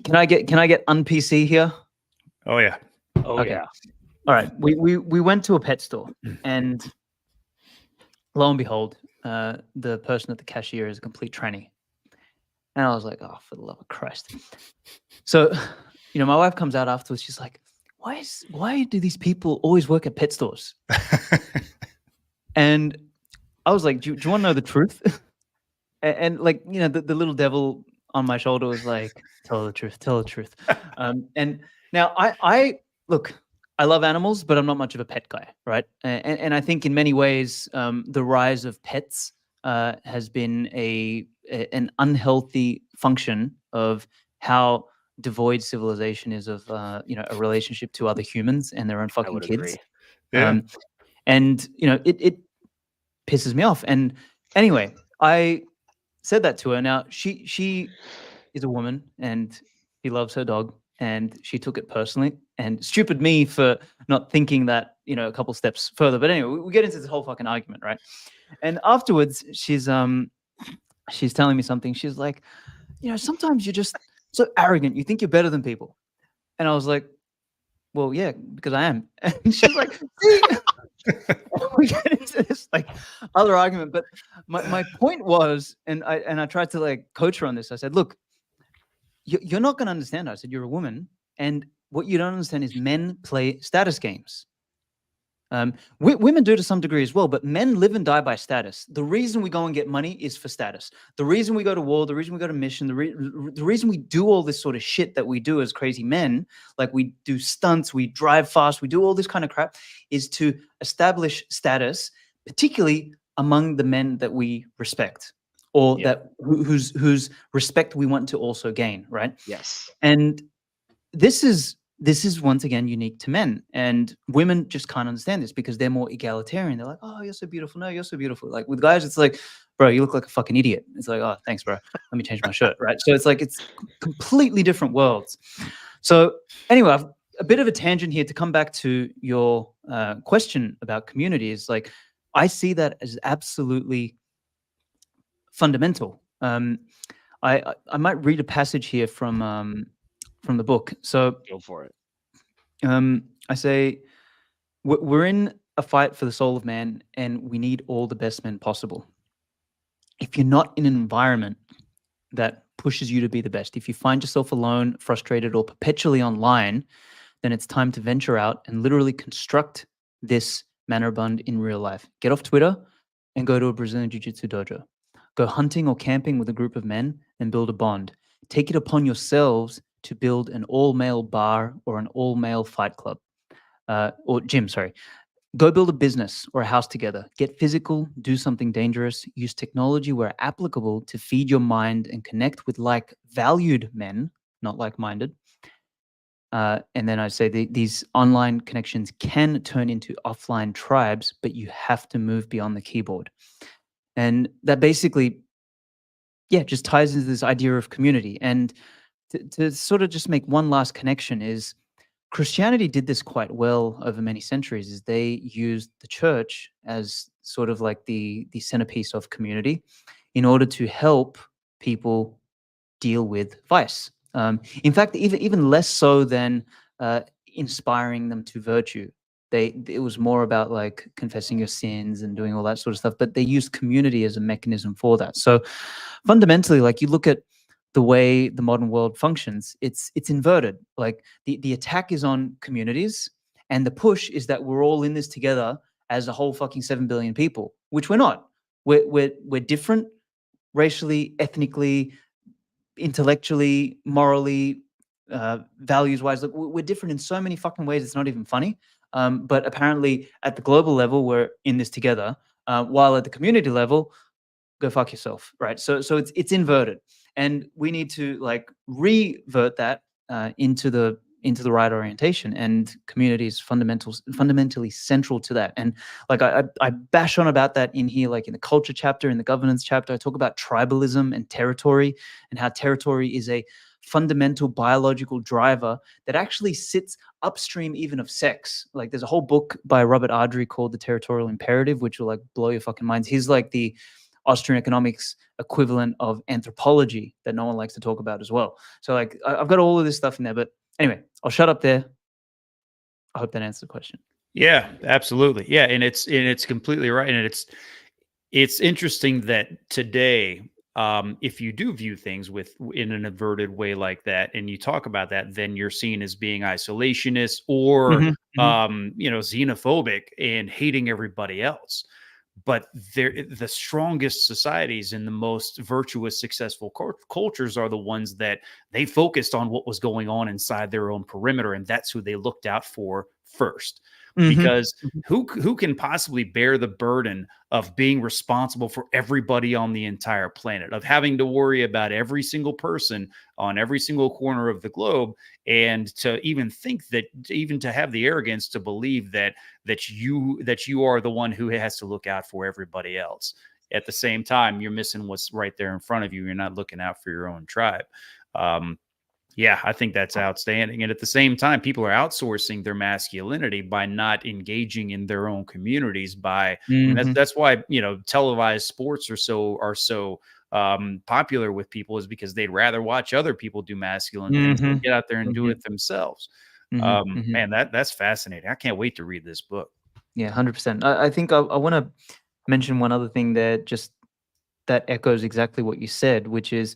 Can I get un-PC here? Oh yeah. Oh Okay. yeah. All right. We went to a pet store, and lo and behold, the person at the cashier is a complete tranny. And I was like, oh, for the love of Christ. So, my wife comes out afterwards. She's like, why do these people always work at pet stores? And I was like, do you want to know the truth? And like, the little devil on my shoulder was like, tell the truth. And now I look, I love animals, but I'm not much of a pet guy, right? And I think in many ways, the rise of pets has been an unhealthy function of how devoid civilization is of a relationship to other humans and their own fucking kids. Agree. Yeah. And it pisses me off. And anyway, I said that to her. Now she is a woman, and she loves her dog, and she took it personally, and stupid me for not thinking that a couple steps further. But anyway, we get into this whole fucking argument, right? And afterwards, she's telling me something. She's like, sometimes you're just so arrogant. You think you're better than people. And I was like, well, yeah, because I am. And she's like, see? We get into this like other argument. But my point was, and I tried to like coach her on this. I said, look, you're not going to understand. I said, you're a woman, and what you don't understand is men play status games. Women do to some degree as well, but men live and die by status. The reason we go and get money is for status. The reason we go to war, the reason we go to mission, the reason we do all this sort of shit that we do as crazy men, like we do stunts, we drive fast, we do all this kind of crap, is to establish status, particularly among the men that we respect, or whose respect we want to also gain, right? Yes. And this is this is once again unique to men, and women just can't understand this because they're more egalitarian. They're like, oh, you're so beautiful. No, you're so beautiful. Like with guys, it's like, bro, you look like a fucking idiot. It's like, oh, thanks, bro. Let me change my shirt, right? So it's like, it's completely different worlds. So anyway, I've a bit of a tangent here to come back to your question about communities. Like, I see that as absolutely fundamental. I might read a passage here from the book. So Go for it. I say, we're in a fight for the soul of man, and we need all the best men possible. If you're not in an environment that pushes you to be the best, if you find yourself alone, frustrated, or perpetually online, then it's time to venture out and literally construct this manner bund in real life. Get off Twitter and go to a Brazilian Jiu-Jitsu dojo. Go hunting or camping with a group of men and build a bond. Take it upon yourselves to build an all-male bar or an all-male fight club. Or gym, sorry. Go build a business or a house together. Get physical, do something dangerous, use technology where applicable to feed your mind and connect with like-valued men, not like-minded. And then I say these online connections can turn into offline tribes, but you have to move beyond the keyboard. And that basically, yeah, just ties into this idea of community. And to sort of just make one last connection is Christianity did this quite well over many centuries, is they used the church as sort of like the centerpiece of community in order to help people deal with vice. In fact, even less so than inspiring them to virtue. It was more about like confessing your sins and doing all that sort of stuff, but they used community as a mechanism for that. So fundamentally, like you look at the way the modern world functions, it's inverted. Like the attack is on communities, and the push is that we're all in this together as a whole fucking 7 billion people, which we're not. We're different racially, ethnically, intellectually, morally, values-wise. Like we're different in so many fucking ways. It's not even funny. But apparently, at the global level, we're in this together. While at the community level, go fuck yourself, right? So it's inverted, and we need to like revert that into the right orientation, and community is fundamentally central to that. And like I bash on about that in here, like in the culture chapter, in the governance chapter. I talk about tribalism and territory, and how territory is a fundamental biological driver that actually sits upstream even of sex. Like there's a whole book by Robert Ardrey called The Territorial Imperative, which will like blow your fucking minds. He's like the Austrian economics equivalent of anthropology that no one likes to talk about as well. So like I've got all of this stuff in there, but anyway, I'll shut up there. I hope that answers the question. Yeah, absolutely. Yeah, and it's completely right, and it's interesting that today, if you do view things in an averted way like that, and you talk about that, then you're seen as being isolationist or xenophobic and hating everybody else. But the strongest societies and the most virtuous, successful cultures are the ones that they focused on what was going on inside their own perimeter, and that's who they looked out for first. Because who can possibly bear the burden of being responsible for everybody on the entire planet, of having to worry about every single person on every single corner of the globe, and to even think that, even to have the arrogance to believe that you are the one who has to look out for everybody else. At the same time, you're missing what's right there in front of you. You're not looking out for your own tribe. Yeah, I think that's outstanding. And at the same time, people are outsourcing their masculinity by not engaging in their own communities. And that's why, televised sports are so popular with people, is because they'd rather watch other people do masculine things than get out there and do it themselves. Man, that's fascinating. I can't wait to read this book. Yeah, 100%. I think I want to mention one other thing there, just that echoes exactly what you said, which is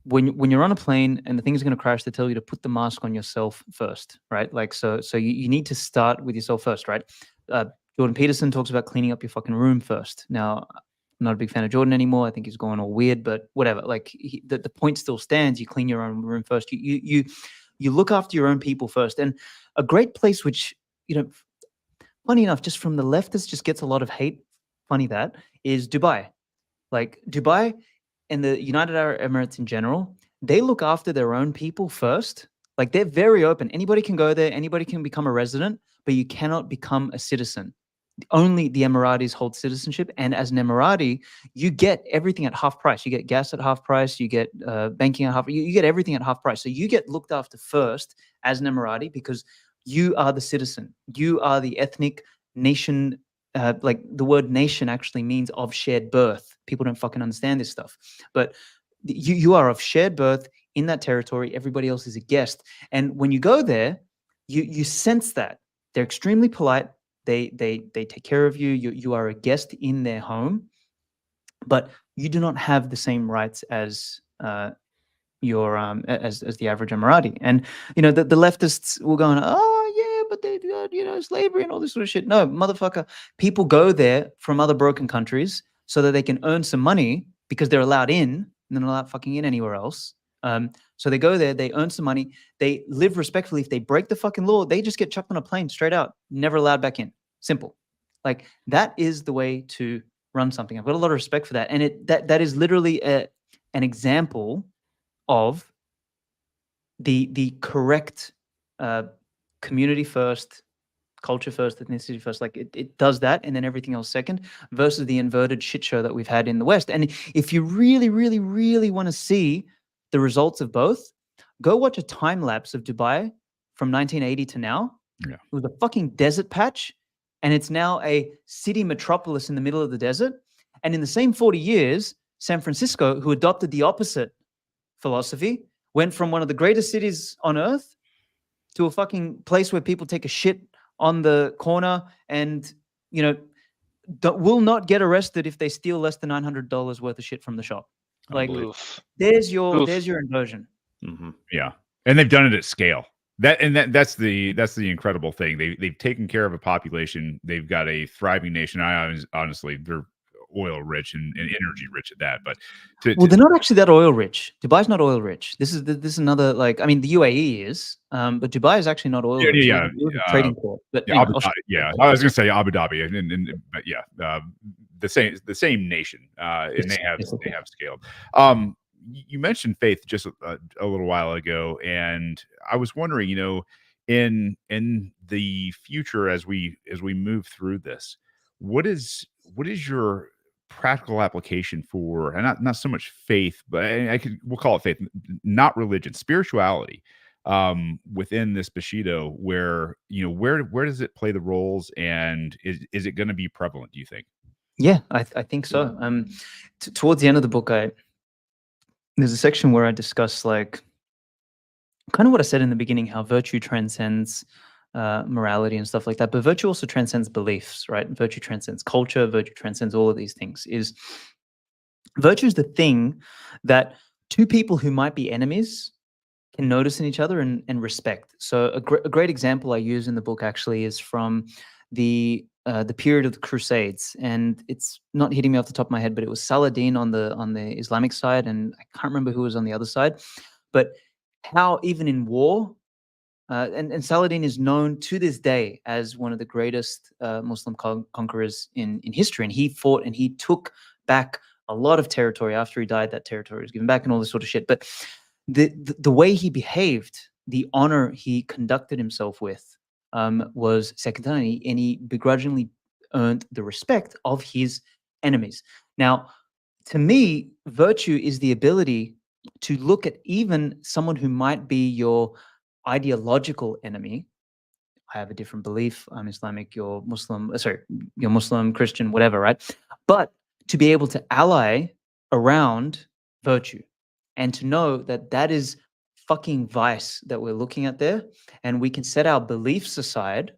when you're on a plane and the thing is going to crash, they tell you to put the mask on yourself first, right? Like, so you need to start with yourself first, right? Jordan Peterson talks about cleaning up your fucking room first. Now, I'm not a big fan of Jordan anymore. I think he's going all weird, but whatever. Like the point still stands. You clean your own room first. You look after your own people first. And a great place, which, funny enough, just from the leftists, just gets a lot of hate. Funny that is Dubai. Like Dubai and the United Arab Emirates in general, they look after their own people first. Like they're very open. Anybody can go there. Anybody can become a resident, but you cannot become a citizen. Only the Emiratis hold citizenship, and as an Emirati, you get everything at half price. You get gas at half price. You get banking at half. You get everything at half price. So you get looked after first as an Emirati because you are the citizen. You are the ethnic nation. Like the word nation actually means of shared birth. People don't fucking understand this stuff, but you are of shared birth in that territory. Everybody else is a guest, and when you go there, you sense that they're extremely polite. They take care of you. You are a guest in their home, but you do not have the same rights as your as the average Emirati. And the leftists will go on, oh yeah, but they got slavery and all this sort of shit. No, motherfucker, people go there from other broken countries so that they can earn some money because they're allowed in and they're not allowed fucking in anywhere else. So they go there, they earn some money, they live respectfully. If they break the fucking law, they just get chucked on a plane straight out, never allowed back in. Simple. Like that is the way to run something. I've got a lot of respect for that. And that is literally an example of the correct community first, culture first, ethnicity first. Like it does that, and then everything else second, versus the inverted shit show that we've had in the West. And if you really, really, really want to see the results of both, go watch a time lapse of Dubai from 1980 to now. Yeah. It was a fucking desert patch, and it's now a city metropolis in the middle of the desert. And in the same 40 years, San Francisco, who adopted the opposite philosophy, went from one of the greatest cities on earth to a fucking place where people take a shit on the corner and, will not get arrested if they steal less than $900 worth of shit from the shop. Like, there's your inversion. Mm-hmm. Yeah, and they've done it at scale. That's the incredible thing. They've taken care of a population. They've got a thriving nation. Honestly, they're oil rich and energy rich at that. But they're not actually that oil rich. Dubai's not oil rich. This is another, like, I mean, the UAE is, but Dubai is actually not oil rich. Yeah, trading port. But yeah, Abu Dhabi, yeah, I was going to say Abu Dhabi, but yeah, the same nation, and they have scaled. You mentioned faith just a little while ago, and I was wondering, in the future as we move through this, what is your practical application for, and not so much faith, but we'll call it faith, not religion, spirituality, within this Bushido, where where does it play the roles, and is it going to be prevalent, do you think? Yeah, I think so. Towards the end of the book, there's a section where I discuss, like, kind of what I said in the beginning, how virtue transcends morality and stuff like that, but virtue also transcends beliefs, right? Virtue transcends culture, virtue transcends all of these things. Virtue is the thing that two people who might be enemies can notice in each other and respect. So a great example I use in the book actually is from the period of the Crusades, and it's not hitting me off the top of my head, but it was Saladin on the Islamic side, and I can't remember who was on the other side, but how even in war, and Saladin is known to this day as one of the greatest Muslim conquerors in history, and he fought and he took back a lot of territory. After he died, that territory was given back and all this sort of shit. But the way he behaved, the honor he conducted himself with, was second to none, and he begrudgingly earned the respect of his enemies. Now, to me, virtue is the ability to look at even someone who might be your ideological enemy. I have a different belief. I'm Islamic, you're Muslim, you're Muslim, Christian, whatever, right? But to be able to ally around virtue and to know that that is fucking vice that we're looking at there, and we can set our beliefs aside.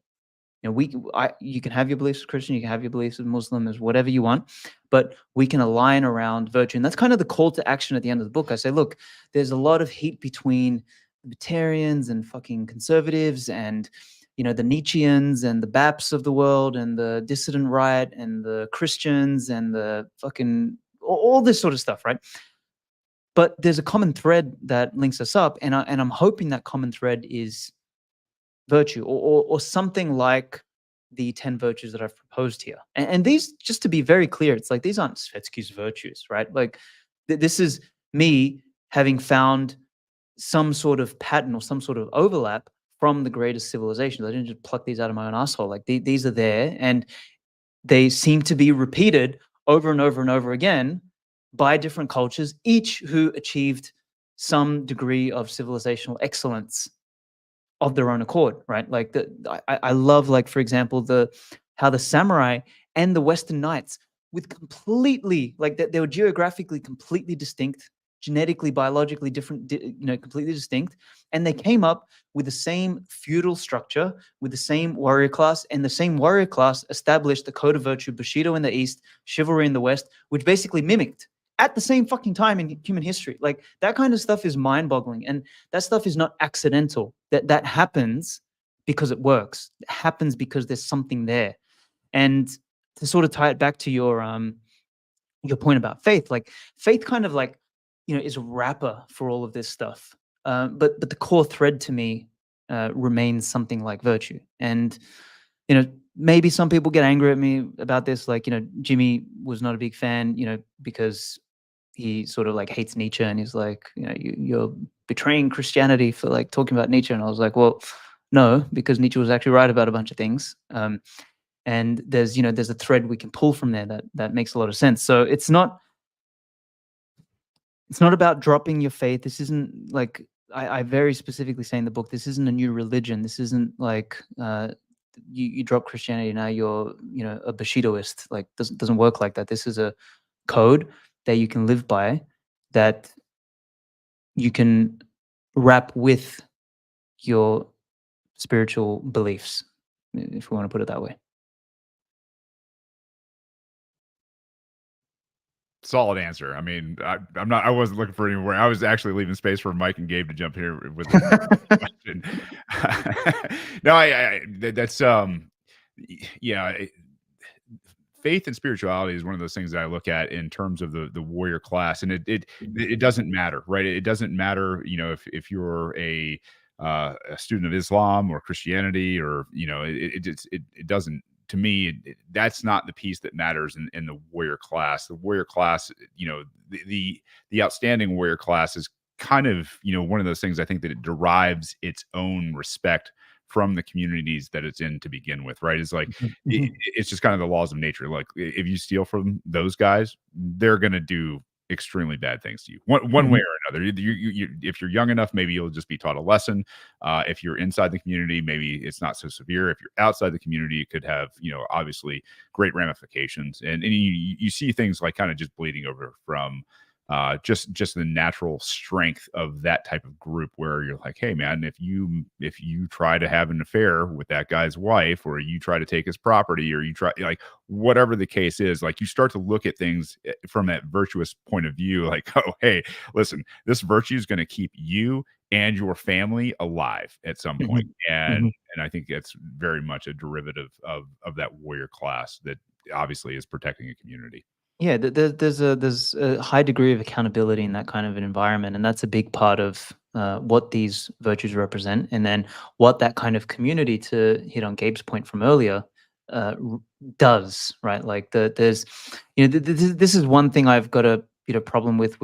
You can have your beliefs as Christian, you can have your beliefs as Muslim, as whatever you want, but we can align around virtue. And that's kind of the call to action at the end of the book. I say, look, there's a lot of heat between libertarians and fucking conservatives and, the Nietzscheans and the BAPs of the world and the dissident right and the Christians and the fucking all this sort of stuff, right? But there's a common thread that links us up, and I'm hoping that common thread is virtue, or something like the 10 virtues that I've proposed here. And these, just to be very clear, it's like these aren't Svetski's virtues, right? Like this is me having found some sort of pattern or some sort of overlap from the greatest civilizations. I didn't just pluck these out of my own asshole. Like these are there, and they seem to be repeated over and over and over again by different cultures, each who achieved some degree of civilizational excellence of their own accord, right? Like I love, like, for example, how the samurai and the Western knights, with completely, like, they were geographically completely distinct, genetically, biologically different, completely distinct, and they came up with the same feudal structure, with the same warrior class, and the same warrior class established the code of virtue, Bushido in the East, chivalry in the West, which basically mimicked at the same fucking time in human history. Like, that kind of stuff is mind-boggling, and that stuff is not accidental. That happens because it works. It happens because there's something there. And to sort of tie it back to your point about faith, like, faith kind of, like, is a wrapper for all of this stuff. But the core thread to me remains something like virtue. And maybe some people get angry at me about this. Like, Jimmy was not a big fan, because he sort of, like, hates Nietzsche, and he's like, you're betraying Christianity for, like, talking about Nietzsche. And I was like, well, no, because Nietzsche was actually right about a bunch of things. And there's a thread we can pull from there that makes a lot of sense. So it's not about dropping your faith. This isn't, like, I very specifically say in the book, this isn't a new religion. This isn't like you drop Christianity, now you're a Bushidoist. Like, doesn't work like that. This is a code that you can live by, that you can wrap with your spiritual beliefs, if we want to put it that way. Solid answer. I mean, I wasn't looking for anywhere. I was actually leaving space for Mike and Gabe to jump here with the question. No, that's yeah. Faith and spirituality is one of those things that I look at in terms of the warrior class, and it doesn't matter, right? It doesn't matter, if you're a student of Islam or Christianity, or it doesn't. To me, that's not the piece that matters in the warrior class. The warrior class, the outstanding warrior class is kind of, one of those things I think that it derives its own respect from the communities that it's in to begin with, right? It's like, it's just kind of the laws of nature. Like, if you steal from those guys, they're going to do extremely bad things to you, one way or another. If you're young enough, maybe you'll just be taught a lesson. If you're inside the community, maybe it's not so severe. If you're outside the community, it could have, obviously great ramifications. And you see things like kind of just bleeding over from just the natural strength of that type of group, where you're like, hey man, if you try to have an affair with that guy's wife, or you try to take his property, or you try, like, whatever the case is, like, you start to look at things from that virtuous point of view, like, oh, hey, listen, this virtue is going to keep you and your family alive at some point. And I think it's very much a derivative of that warrior class that obviously is protecting a community. Yeah, there's a high degree of accountability in that kind of an environment, and that's a big part of what these virtues represent, and then what that kind of community, to hit on Gabe's point from earlier, does, right? Like, there's, this is one thing I've got a problem with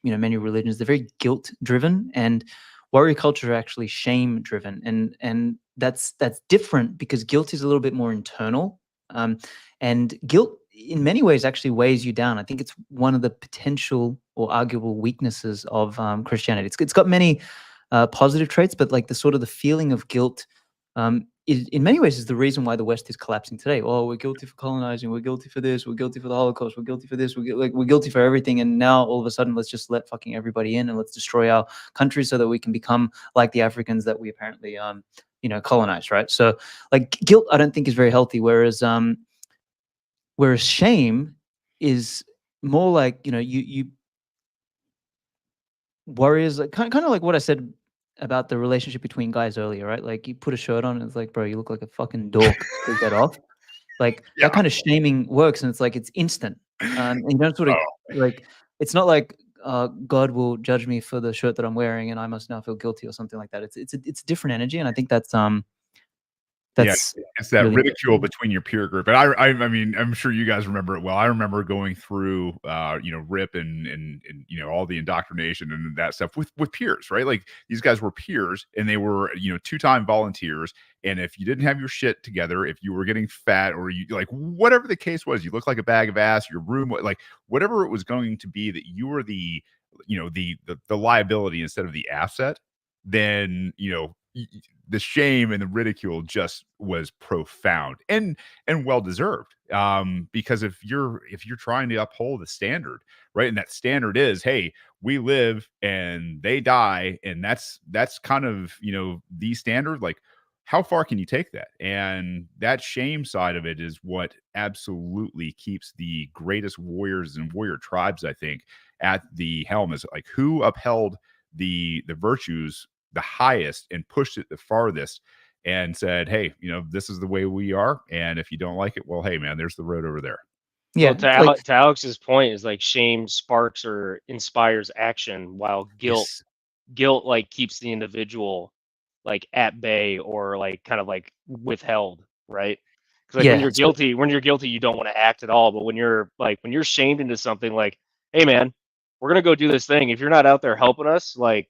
many religions. They're very guilt driven, and warrior culture are actually shame driven, and that's different, because guilt is a little bit more internal, and guilt in many ways actually weighs you down. I think it's one of the potential or arguable weaknesses of Christianity. It's got many positive traits, but, like, the feeling of guilt is, in many ways, is the reason why the West is collapsing today. Oh, we're guilty for colonizing, we're guilty for this, we're guilty for the Holocaust, we're guilty for this, we're guilty for everything, and now all of a sudden let's just let fucking everybody in, and let's destroy our country so that we can become like the Africans that we apparently colonized, right? So, like, guilt, I don't think, is very healthy, whereas shame is more like, you warriors, like, kind of like what I said about the relationship between guys earlier, right? Like, you put a shirt on and it's like, bro, you look like a fucking dork. Take that off. Like, that kind of shaming works, and it's like, it's instant. And you don't sort of, like, it's not like God will judge me for the shirt that I'm wearing and I must now feel guilty or something like that. It's a different energy, and I think that's That's it's that really ridicule between your peer group. And I mean, I'm sure you guys remember it well. I remember going through, RIP and all the indoctrination and that stuff with peers, right? Like these guys were peers, and they were 2-time volunteers. And if you didn't have your shit together, if you were getting fat, or you like whatever the case was, you looked like a bag of ass. Your room, like whatever it was going to be, that you were the liability instead of the asset. Then the shame and the ridicule just was profound and well deserved, because if you're trying to uphold the standard, right, and that standard is, hey, we live and they die, and that's kind of the standard, like how far can you take that? And that shame side of it is what absolutely keeps the greatest warriors and warrior tribes, I think, at the helm. Is like who upheld the virtues the highest and pushed it the farthest and said, hey, this is the way we are, and if you don't like it, well, hey man, there's the road over there. Yeah, Well, to Alex's point is like shame sparks or inspires action, while guilt like keeps the individual like at bay, or like kind of like withheld, right? Because like when you're guilty, you don't want to act at all. But when you're shamed into something, like, hey man, we're gonna go do this thing. If you're not out there helping us, like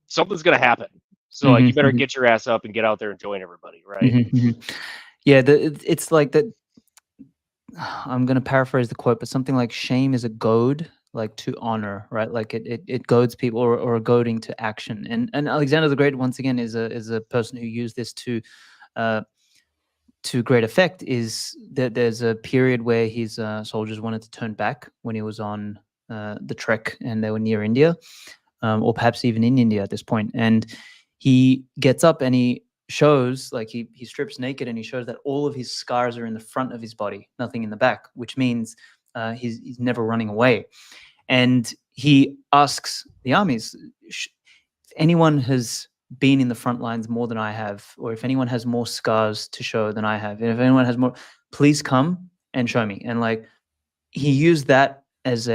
something's gonna happen. So like you better get your ass up and get out there and join everybody, right? Yeah, it's like that. I'm going to paraphrase the quote, but something like shame is a goad, like to honor, right? Like it goads people, or a goading to action. And Alexander the Great, once again, is a person who used this to great effect. Is that there's a period where his soldiers wanted to turn back when he was on the trek, and they were near India, or perhaps even in India at this point. And he gets up and he shows, like he strips naked, and he shows that all of his scars are in the front of his body, nothing in the back, which means he's never running away. And he asks the armies, if anyone has been in the front lines more than I have, or if anyone has more scars to show than I have, and if anyone has more, please come and show me. And like he used that as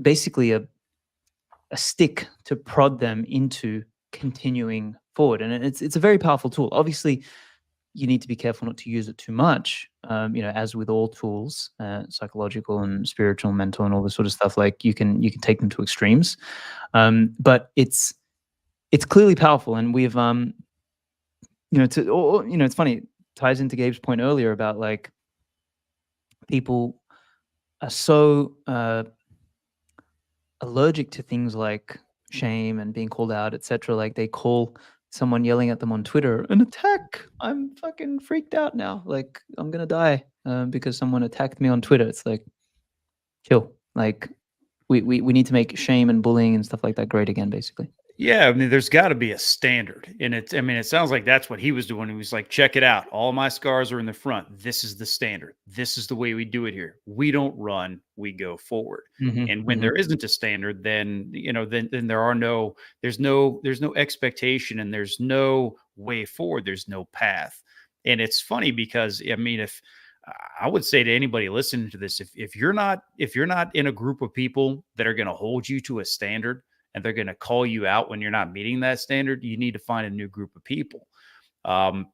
basically a stick to prod them into continuing forward. And it's a very powerful tool. Obviously, you need to be careful not to use it too much. As with all tools, psychological and spiritual, mental, and all this sort of stuff, like you can take them to extremes. But it's clearly powerful, and we've it's funny. It ties into Gabe's point earlier about like people are so allergic to things like shame and being called out, etc. Like they call someone yelling at them on Twitter an attack. I'm fucking freaked out now. Like I'm gonna die because someone attacked me on Twitter. It's like, chill. Like we need to make shame and bullying and stuff like that great again, basically. Yeah, I mean, there's got to be a standard. And it sounds like that's what he was doing. He was like, check it out. All my scars are in the front. This is the standard. This is the way we do it here. We don't run, we go forward. And when there isn't a standard, then, then there's no expectation, and there's no way forward. There's no path. And it's funny because, I mean, if I would say to anybody listening to this, if you're not in a group of people that are going to hold you to a standard, and they're going to call you out when you're not meeting that standard, you need to find a new group of people,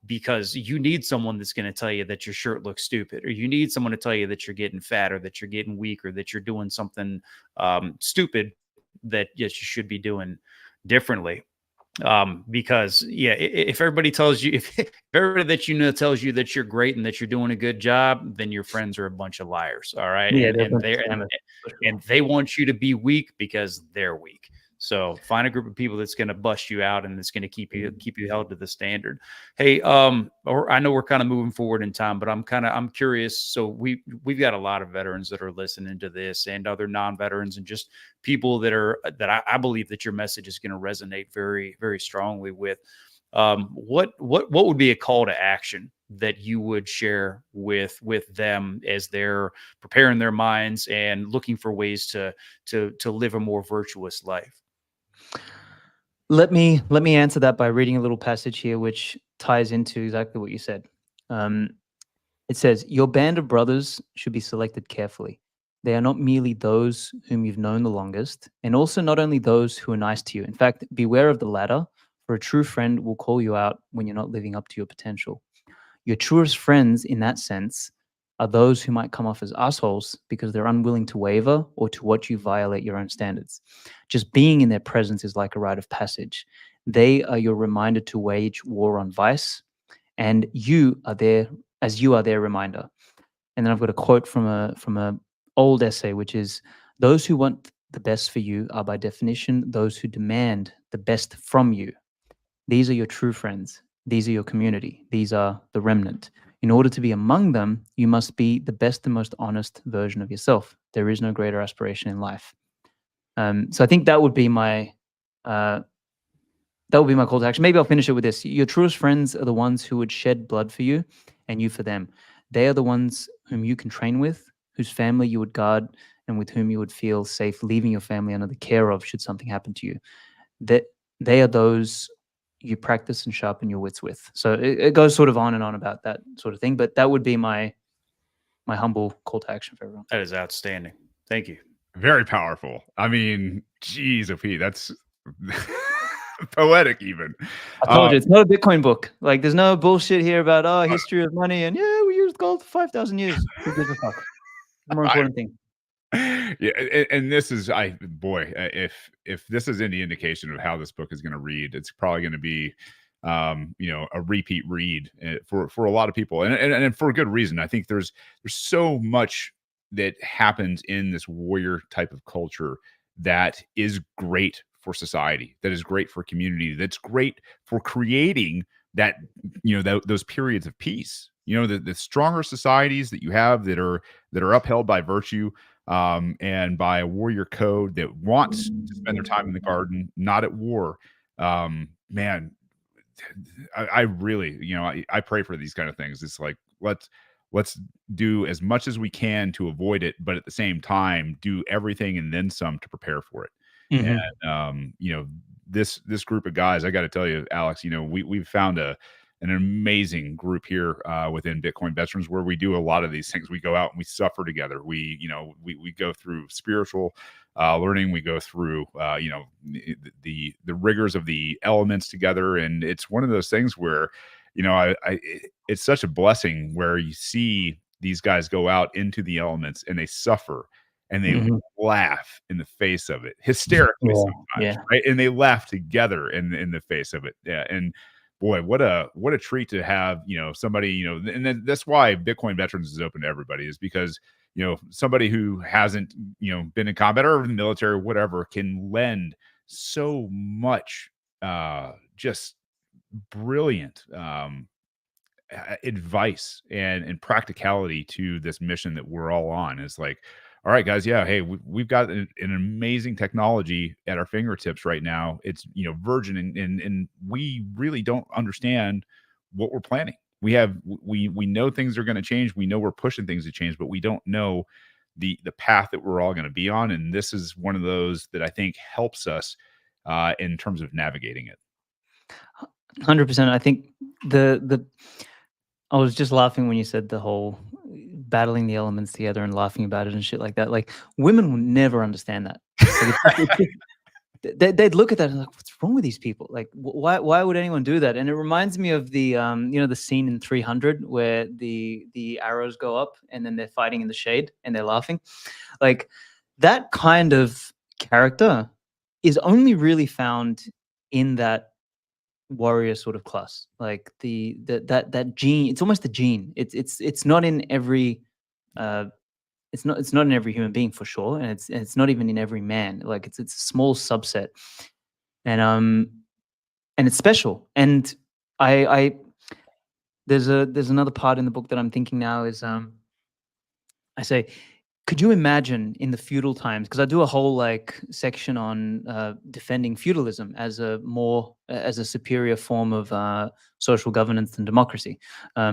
because you need someone that's going to tell you that your shirt looks stupid, or you need someone to tell you that you're getting fat, or that you're getting weak, or that you're doing something stupid that you should be doing differently. Because if everybody tells you, if everybody that tells you that you're great and that you're doing a good job, then your friends are a bunch of liars. All right. Yeah, and they want you to be weak because they're weak. So find a group of people that's going to bust you out, and that's going to keep you held to the standard. Hey, I know we're kind of moving forward in time, but I'm curious. So we've got a lot of veterans that are listening to this, and other non-veterans, and just people that I believe that your message is going to resonate very, very strongly with. What would be a call to action that you would share with them as they're preparing their minds and looking for ways to live a more virtuous life? Let me answer that by reading a little passage here, which ties into exactly what you said. It says, "Your band of brothers should be selected carefully. They are not merely those whom you've known the longest, and also not only those who are nice to you. In fact, beware of the latter, for a true friend will call you out when you're not living up to your potential. Your truest friends in that sense are those who might come off as assholes because they're unwilling to waver or to watch you violate your own standards. Just being in their presence is like a rite of passage. They are your reminder to wage war on vice, and you are there as you are their reminder. And then I've got a quote from a old essay, which is, those who want the best for you are by definition those who demand the best from you. These are your true friends. These are your community. These are the remnant. In order to be among them, you must be the best and most honest version of yourself. There is no greater aspiration in life. So I think that would be my call to action. Maybe I'll finish it with this. Your truest friends are the ones who would shed blood for you and you for them. They are the ones whom you can train with, whose family you would guard, and with whom you would feel safe leaving your family under the care of should something happen to you. That they are those you practice and sharpen your wits with. So it goes sort of on and on about that sort of thing, but that would be my humble call to action for everyone. That is outstanding. Thank you. Very powerful. I mean, geez, P, that's poetic even. I told you, it's not a Bitcoin book. Like, there's no bullshit here about history of money and yeah, we used gold for 5,000 years. Who gives a fuck? The more important thing. Yeah, and this is if this is any indication of how this book is going to read, it's probably going to be a repeat read for a lot of people, and for a good reason. I think there's so much that happens in this warrior type of culture that is great for society, that is great for community, that's great for creating that those periods of peace. The stronger societies that you have that are upheld by virtue and by a warrior code that wants to spend their time in the garden, not at war. Man, I really, I pray for these kind of things. It's like, let's do as much as we can to avoid it, but at the same time, do everything and then some to prepare for it. Mm-hmm. And this group of guys, I got to tell you, Alex, we've found an amazing group here within Bitcoin Veterans, where we do a lot of these things. We go out and we suffer together. We go through spiritual learning. We go through the rigors of the elements together, and it's one of those things where it's such a blessing where you see these guys go out into the elements and they suffer and they laugh in the face of it hysterically sometimes, right? And they laugh together in the face of it. Yeah, and boy, what a treat to have, somebody, and that's why Bitcoin Veterans is open to everybody, is because, somebody who hasn't, been in combat or in the military or whatever can lend so much just brilliant advice and practicality to this mission that we're all on. It's like, all right, guys, yeah, hey, we've got an amazing technology at our fingertips right now. It's virgin, and we really don't understand what we're planning. We know things are going to change. We know we're pushing things to change, but we don't know the path that we're all going to be on. And this is one of those that I think helps us in terms of navigating it. 100%. I think I was just laughing when you said the whole battling the elements together and laughing about it and shit like that. Like, women will never understand that. Like, they'd look at that and like, what's wrong with these people? Like, why would anyone do that? And it reminds me of the the scene in 300 where the arrows go up and then they're fighting in the shade and they're laughing. Like, that kind of character is only really found in that warrior sort of class. Like that gene, it's almost a gene. It's not in every it's not in every human being for sure, and it's not even in every man. Like, it's a small subset, and it's special. And I there's another part in the book that I'm thinking now is I say, could you imagine in the feudal times, because I do a whole section on defending feudalism as a superior form of social governance than democracy,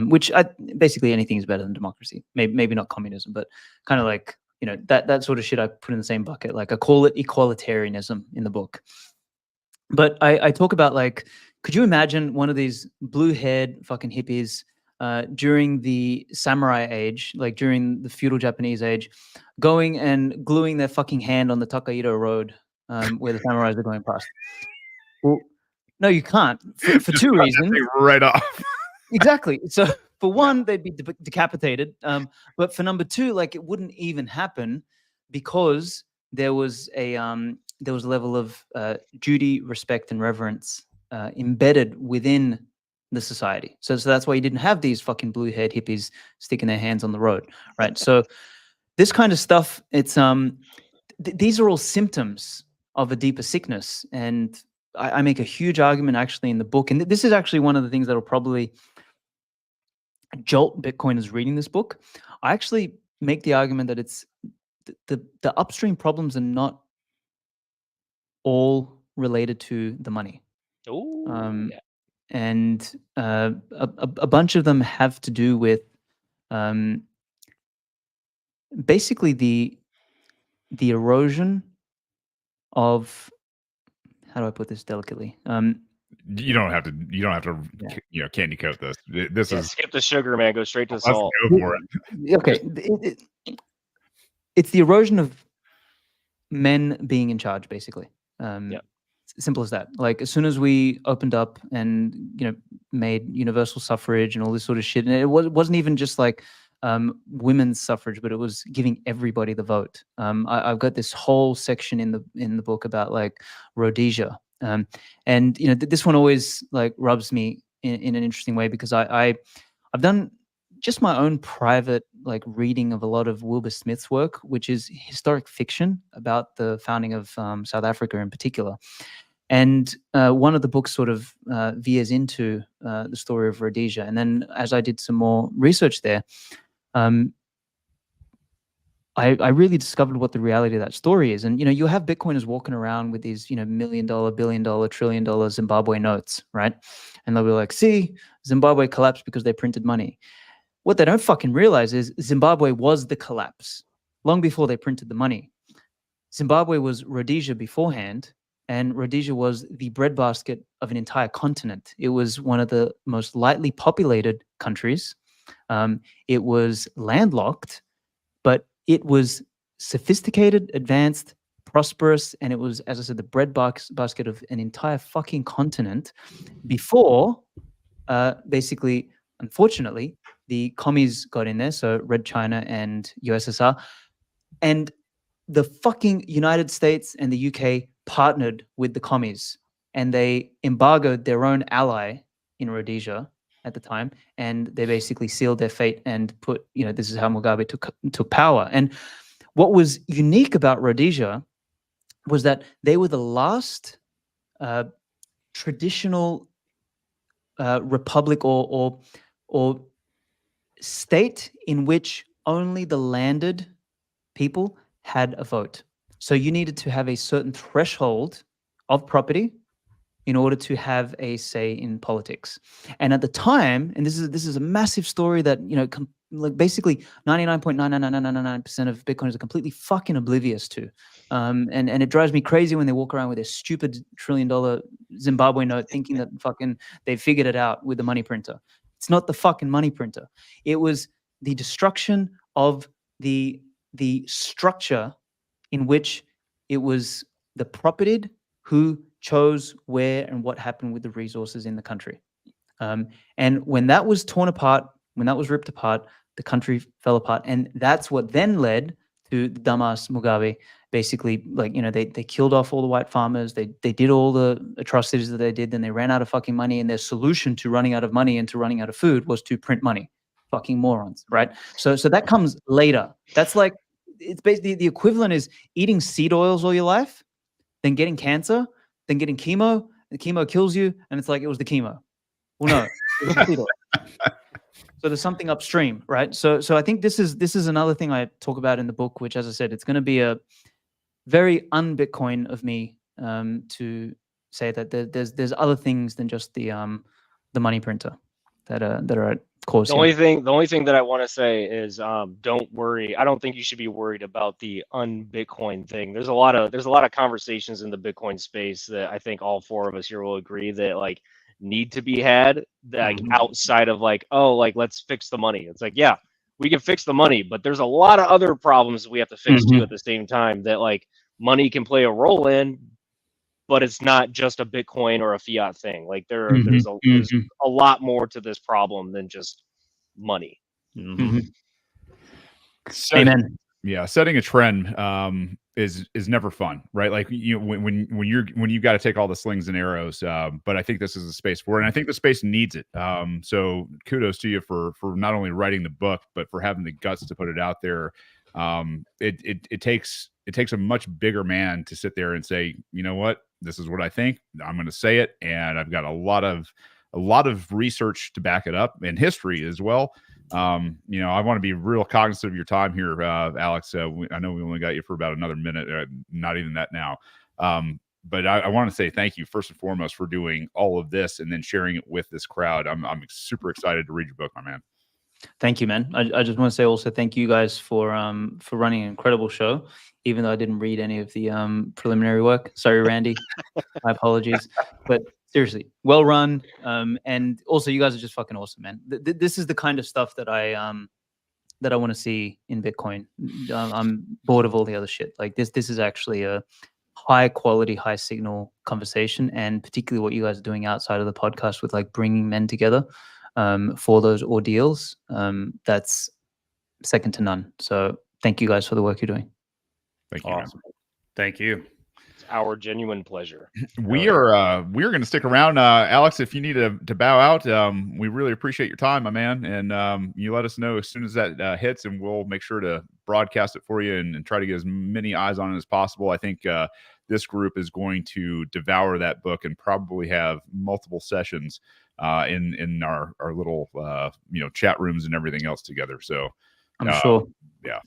which basically anything is better than democracy. Maybe not communism, but kind of like, that sort of shit I put in the same bucket. Like, I call it equalitarianism in the book. But I talk about, could you imagine one of these blue-haired fucking hippies during the samurai age, like during the feudal Japanese age, going and gluing their fucking hand on the Takaido Road where the samurais are going past? Well, No, you can't for two reasons. Right off. Exactly. So for one, they'd be decapitated. But for number two, like it wouldn't even happen because there was a level of duty, respect, and reverence embedded within the society. So that's why you didn't have these fucking blue-haired hippies sticking their hands on the road, right? So this kind of stuff, it's these are all symptoms of a deeper sickness, and I make a huge argument actually in the book, and this is actually one of the things that will probably jolt Bitcoiners reading this book. I actually make the argument that it's the upstream problems are not all related to the money. Yeah. And a bunch of them have to do with basically the erosion of, how do I put this delicately? You don't have to. You don't have to. You know, candy coat this. This is skip the sugar, man. Go straight to let's salt. go for it. Okay, it's the erosion of men being in charge, basically. Simple as that. Like as soon as we opened up and made universal suffrage and all this sort of shit, and it wasn't even just like women's suffrage, but it was giving everybody the vote. I've got this whole section in the book about like Rhodesia, and this one always like rubs me in an interesting way because I've done just my own private like reading of a lot of Wilbur Smith's work, which is historic fiction about the founding of South Africa in particular. And one of the books sort of veers into the story of Rhodesia. And then as I did some more research there, I really discovered what the reality of that story is. And, you have Bitcoiners walking around with these, $1 million, $1 billion, $1 trillion Zimbabwe notes, right? And they'll be like, see, Zimbabwe collapsed because they printed money. What they don't fucking realize is Zimbabwe was the collapse long before they printed the money. Zimbabwe was Rhodesia beforehand, and Rhodesia was the breadbasket of an entire continent. It was one of the most lightly populated countries. It was landlocked, but it was sophisticated, advanced, prosperous, and it was, as I said, the breadbasket of an entire fucking continent before, basically, unfortunately, the commies got in there, so Red China and USSR, and the fucking United States and the UK partnered with the commies, and they embargoed their own ally in Rhodesia at the time, and they basically sealed their fate and put, this is how Mugabe took power. And what was unique about Rhodesia was that they were the last traditional republic or state in which only the landed people had a vote. So you needed to have a certain threshold of property in order to have a say in politics. And at the time, and this is a massive story that like basically 99.99999% of Bitcoiners are completely fucking oblivious to, and it drives me crazy when they walk around with their stupid $1 trillion Zimbabwe note, thinking that fucking they figured it out with the money printer. It's not the fucking money printer. It was the destruction of the structure in which it was the propertied who chose where and what happened with the resources in the country. And when that was torn apart, when that was ripped apart, the country fell apart. And that's what then led to the dumbass Mugabe, basically, like, they killed off all the white farmers. They did all the atrocities that they did. Then they ran out of fucking money. And their solution to running out of money and to running out of food was to print money. Fucking morons, right? So that comes later. That's like, it's basically the equivalent is eating seed oils all your life, then getting cancer, then getting chemo. The chemo kills you, and it's like it was the chemo. Well, no, it was the seed oil. So there's something upstream, right? So I think this is another thing I talk about in the book, which, as I said, it's going to be a very un-Bitcoin of me to say that there's other things than just the money printer that are at cause. The only thing that I want to say is don't worry. I don't think you should be worried about the un-Bitcoin thing. There's a lot of conversations in the Bitcoin space that I think all four of us here will agree that like need to be had, like outside of like, oh, like let's fix the money. It's like, yeah, we can fix the money, but there's a lot of other problems we have to fix too at the same time that like money can play a role in, but it's not just a Bitcoin or a fiat thing. Like Mhm, there's mhm. a lot more to this problem than just money. Mhm. Amen. Yeah, setting a trend is never fun, right? Like when you've got to take all the slings and arrows. But I think this is a space for it, and I think the space needs it. So kudos to you for not only writing the book, but for having the guts to put it out there. It takes a much bigger man to sit there and say, you know what, this is what I think. I'm going to say it, and I've got a lot of research to back it up, and history as well. I want to be real cognizant of your time here, Alex. I know we only got you for about another minute, not even that now. But I want to say thank you first and foremost for doing all of this and then sharing it with this crowd. I'm super excited to read your book, my man. Thank you, man. I just want to say also thank you guys for running an incredible show, even though I didn't read any of the preliminary work. Sorry, Randy. My apologies. But seriously, well run. And also, you guys are just fucking awesome, man. This is the kind of stuff that I want to see in Bitcoin. I'm bored of all the other shit. Like this is actually a high quality, high signal conversation, and particularly what you guys are doing outside of the podcast with like bringing men together for those ordeals. That's second to none. So thank you guys for the work you're doing. Thank you. Awesome. Thank you. It's our genuine pleasure. We're going to stick around, Alex. If you need to bow out, we really appreciate your time, my man. And you let us know as soon as that hits, and we'll make sure to broadcast it for you and try to get as many eyes on it as possible. I think this group is going to devour that book and probably have multiple sessions in our little chat rooms and everything else together. So I'm sure. Yeah,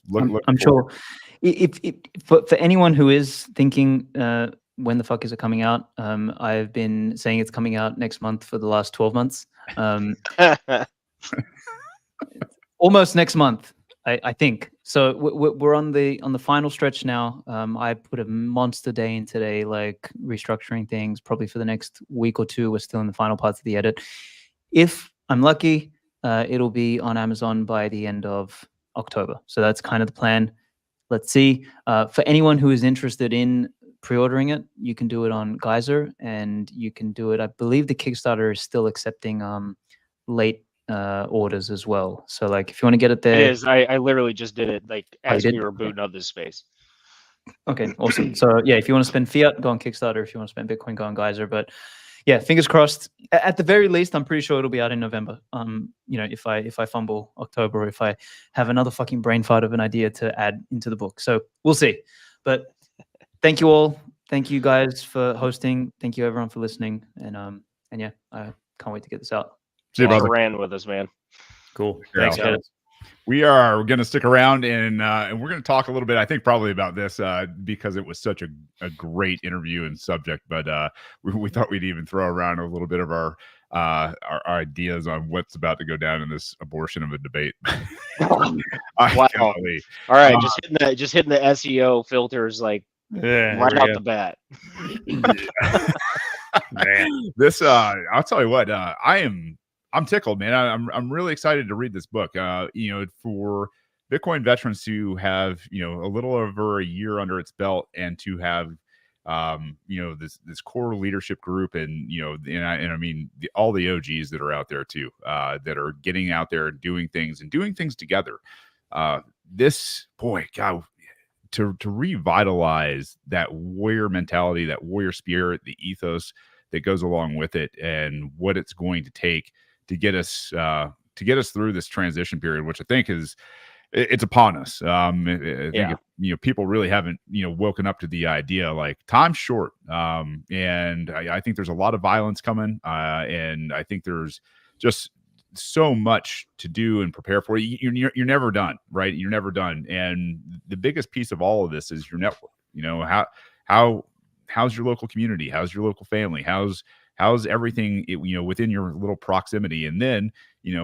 I'm sure. If for anyone who is thinking, when the fuck is it coming out? I've been saying it's coming out next month for the last 12 months. Almost next month, I think. So we're on the final stretch now. I put a monster day in today, like restructuring things. Probably for the next week or two, we're still in the final parts of the edit. If I'm lucky, it'll be on Amazon by the end of October. So that's kind of the plan. Let's see. For anyone who is interested in pre-ordering it, you can do it on Geyser, and you can do it. I believe the Kickstarter is still accepting late orders as well. So like, if you want to get it there, it is. I literally just did it like as you we did? were booting up this space. Okay, awesome. So yeah, if you want to spend fiat, go on Kickstarter. If you want to spend Bitcoin, go on Geyser. But yeah, fingers crossed. At the very least, I'm pretty sure it'll be out in November. If I fumble October, or if I have another fucking brain fart of an idea to add into the book. So we'll see. But thank you all. Thank you guys for hosting. Thank you everyone for listening. And yeah, I can't wait to get this out. See you, Thanks brother. for ran with us, man. Cool. Yeah. Thanks, guys. We are going to stick around and we're going to talk a little bit, I think, probably about this because it was such a great interview and subject. But we thought we'd even throw around a little bit of our ideas on what's about to go down in this abortion of a debate. Wow. Golly. All right, just hitting the SEO filters like right out the bat. Man, this I'll tell you what, I'm tickled, man. I'm really excited to read this book. For Bitcoin veterans to have, a little over a year under its belt and to have, this core leadership group and, I mean, all the OGs that are out there too, that are getting out there and doing things together. This, boy, God, to revitalize that warrior mentality, that warrior spirit, the ethos that goes along with it, and what it's going to take to get us through this transition period, which I think it's upon us. I think people really haven't woken up to the idea, like, time's short, and I think there's a lot of violence coming, and I think there's just so much to do and prepare for. You're never done, right? You're never done, and the biggest piece of all of this is your network. How's your local community? How's your local family? How's everything within your little proximity? And then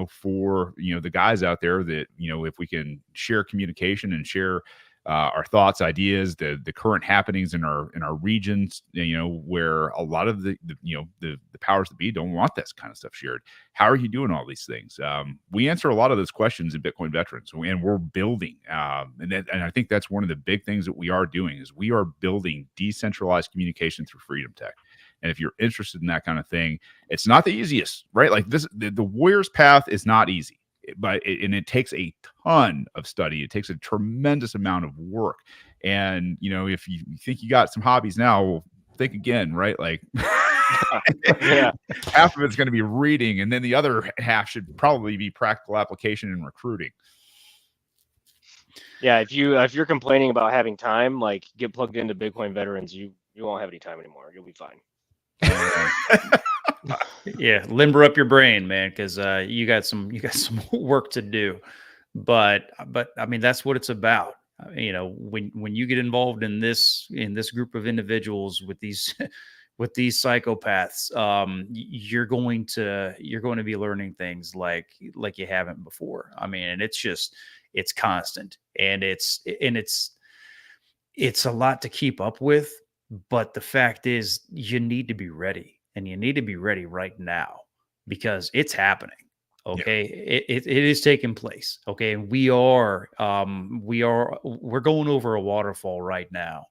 for the guys out there that if we can share communication and share our thoughts, ideas, the current happenings in our regions, where a lot of the powers that be don't want this kind of stuff shared. How are you doing all these things? We answer a lot of those questions in Bitcoin Veterans, and we're building. And I think that's one of the big things that we are doing is we are building decentralized communication through Freedom Tech. And if you're interested in that kind of thing, it's not the easiest, right? Like the warrior's path is not easy, but it takes a ton of study. It takes a tremendous amount of work. And, if you think you got some hobbies now, well, think again, right? Like Yeah. half of it's going to be reading, and then the other half should probably be practical application and recruiting. Yeah, if you're complaining about having time, like get plugged into Bitcoin Veterans, you won't have any time anymore. You'll be fine. Yeah, limber up your brain, man, because you got some work to do. But I mean, that's what it's about. When you get involved in this group of individuals with these with these psychopaths, you're going to be learning things like you haven't before. I mean, and it's constant, and it's a lot to keep up with. But the fact is, you need to be ready, and you need to be ready right now because it's happening. Okay. Yeah. It is taking place. Okay. And we're going over a waterfall right now,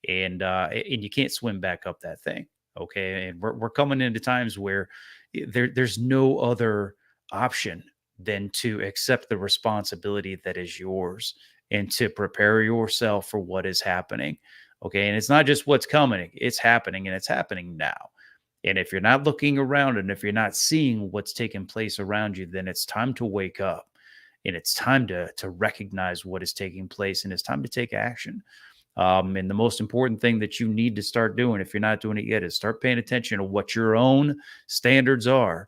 and you can't swim back up that thing. Okay. And we're coming into times where there's no other option than to accept the responsibility that is yours and to prepare yourself for what is happening. Okay. And it's not just what's coming, it's happening, and it's happening now. And if you're not looking around, and if you're not seeing what's taking place around you, then it's time to wake up, and it's time to recognize what is taking place, and it's time to take action. And the most important thing that you need to start doing, if you're not doing it yet, is start paying attention to what your own standards are.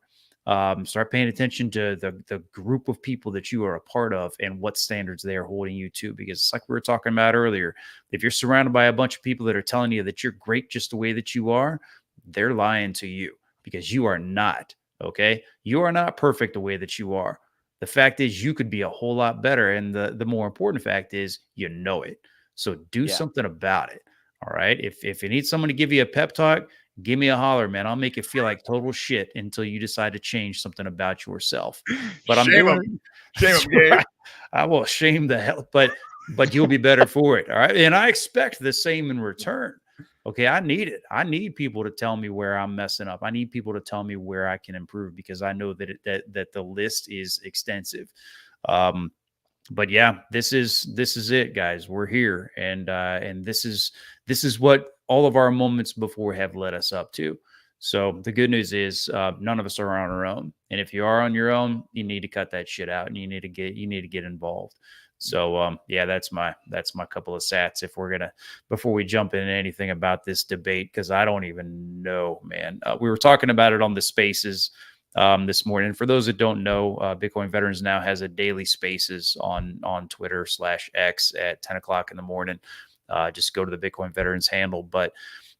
Start paying attention to the group of people that you are a part of and what standards they are holding you to. Because it's like we were talking about earlier, if you're surrounded by a bunch of people that are telling you that you're great just the way that you are, they're lying to you, because you are not. Okay. You are not perfect the way that you are. The fact is, you could be a whole lot better. And the more important fact is, you know it. So do something about it. All right. If you need someone to give you a pep talk, give me a holler, man. I'll make you feel like total shit until you decide to change something about yourself. But I'm doing Gabe. I will shame the hell, but you'll be better for it. All right. And I expect the same in return. Okay. I need it. I need people to tell me where I'm messing up. I need people to tell me where I can improve, because I know that the list is extensive. But yeah, this is it, guys. We're here, and this is what all of our moments before have led us up to. So the good news is, none of us are on our own. And if you are on your own, you need to cut that shit out, and you need to get involved. So yeah, that's my couple of sats. Before we jump into anything about this debate, because I don't even know, man. We were talking about it on the Spaces this morning. And for those that don't know, Bitcoin Veterans now has a daily Spaces on Twitter/X at 10 o'clock in the morning. Just go to the Bitcoin Veterans handle. But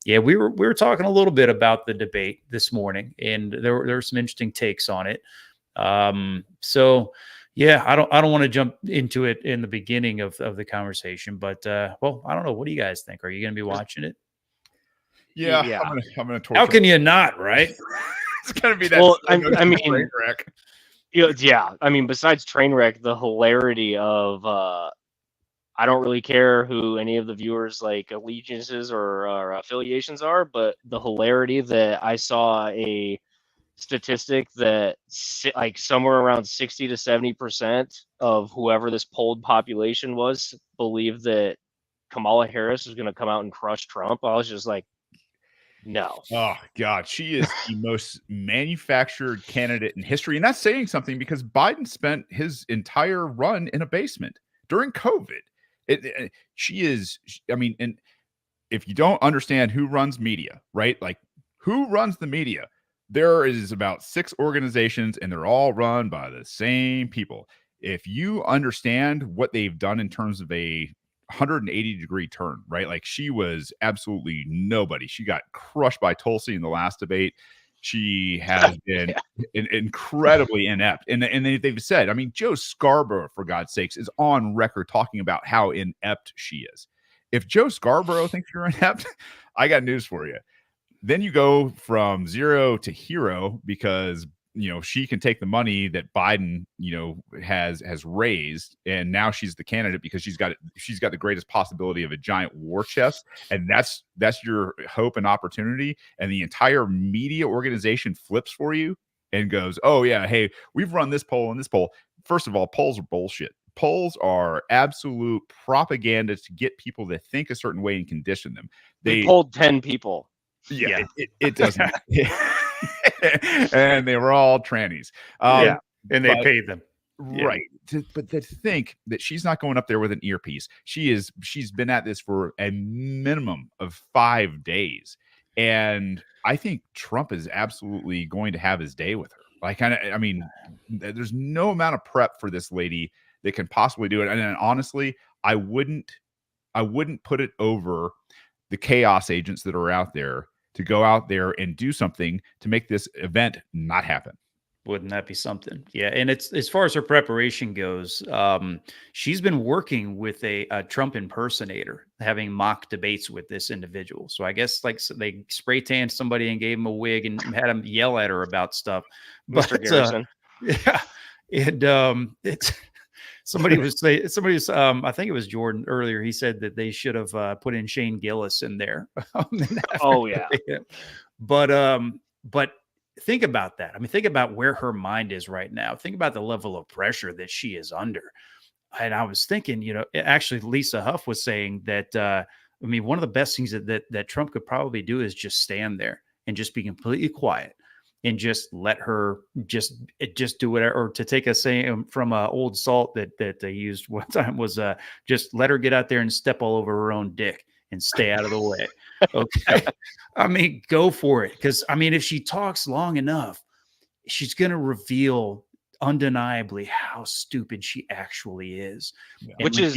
yeah, we were talking a little bit about the debate this morning, and there were some interesting takes on it. So yeah, I don't want to jump into it in the beginning of the conversation, but well, I don't know. What do you guys think? Are you going to be watching it? Yeah. I'm gonna torture. How can you not, right? It's gonna be that. Well, I mean, train wreck. Yeah. I mean, besides train wreck, the hilarity of I don't really care who any of the viewers' like allegiances or affiliations are, but the hilarity that I saw a statistic that like somewhere around 60 to 70% of whoever this polled population was believed that Kamala Harris was going to come out and crush Trump. I was just like, no. Oh God, she is the most manufactured candidate in history, and that's saying something, because Biden spent his entire run in a basement during COVID. She is. I mean, and if you don't understand who runs media, right? Like, who runs the media? There is about 6 organizations, and they're all run by the same people. If you understand what they've done in terms of a 180-degree turn, right? Like, she was absolutely nobody. She got crushed by Tulsi in the last debate. She has been incredibly inept. And they've said, I mean, Joe Scarborough, for God's sakes, is on record talking about how inept she is. If Joe Scarborough thinks you're inept, I got news for you. Then you go from zero to hero because she can take the money that Biden has raised, and now she's the candidate because she's got the greatest possibility of a giant war chest, and that's your hope and opportunity. And the entire media organization flips for you and goes, oh yeah, hey, we've run this poll and this poll. First of all, polls are bullshit. Polls are absolute propaganda to get people to think a certain way and condition them. They polled 10 people. Yeah. It doesn't. And they were all trannies. And they paid them. Right. But to think that she's not going up there with an earpiece. She's been at this for a minimum of 5 days. And I think Trump is absolutely going to have his day with her. There's no amount of prep for this lady that can possibly do it. And honestly, I wouldn't put it over the chaos agents that are out there to go out there and do something to make this event not happen. Wouldn't that be something? Yeah. And it's, as far as her preparation goes, she's been working with a Trump impersonator, having mock debates with this individual. So I guess they spray tanned somebody and gave him a wig and had him yell at her about stuff. Mr. Garrison. Yeah. And it's, somebody was, I think it was Jordan earlier. He said that they should have put in Shane Gillis in there. Oh yeah. But think about that. I mean, think about where her mind is right now. Think about the level of pressure that she is under. And I was thinking, actually Lisa Huff was saying that, one of the best things that Trump could probably do is just stand there and just be completely quiet and just let her just do whatever. Or to take a saying from Old Salt that they used one time was just let her get out there and step all over her own dick and stay out of the way. Okay. Go for it. Because if she talks long enough, she's going to reveal undeniably how stupid she actually is. Yeah.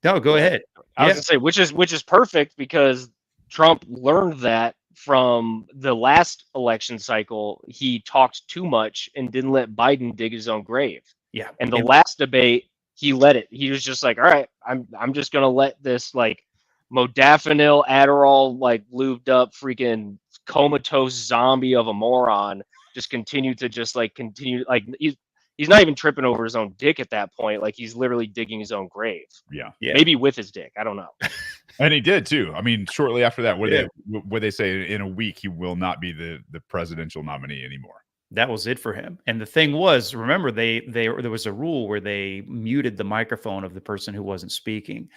No, go ahead. I was gonna say, which is perfect because Trump learned that from the last election cycle. He talked too much and didn't let Biden dig his own grave. Yeah. And the last debate, he let it. He was just like, all right, I'm just gonna let this modafinil Adderall lubed up freaking comatose zombie of a moron just continue he's not even tripping over his own dick at that point. He's literally digging his own grave. Yeah. Maybe with his dick. I don't know. And he did too. Shortly after that, what they say in a week, he will not be the presidential nominee anymore. That was it for him. And the thing was, remember, there was a rule where they muted the microphone of the person who wasn't speaking.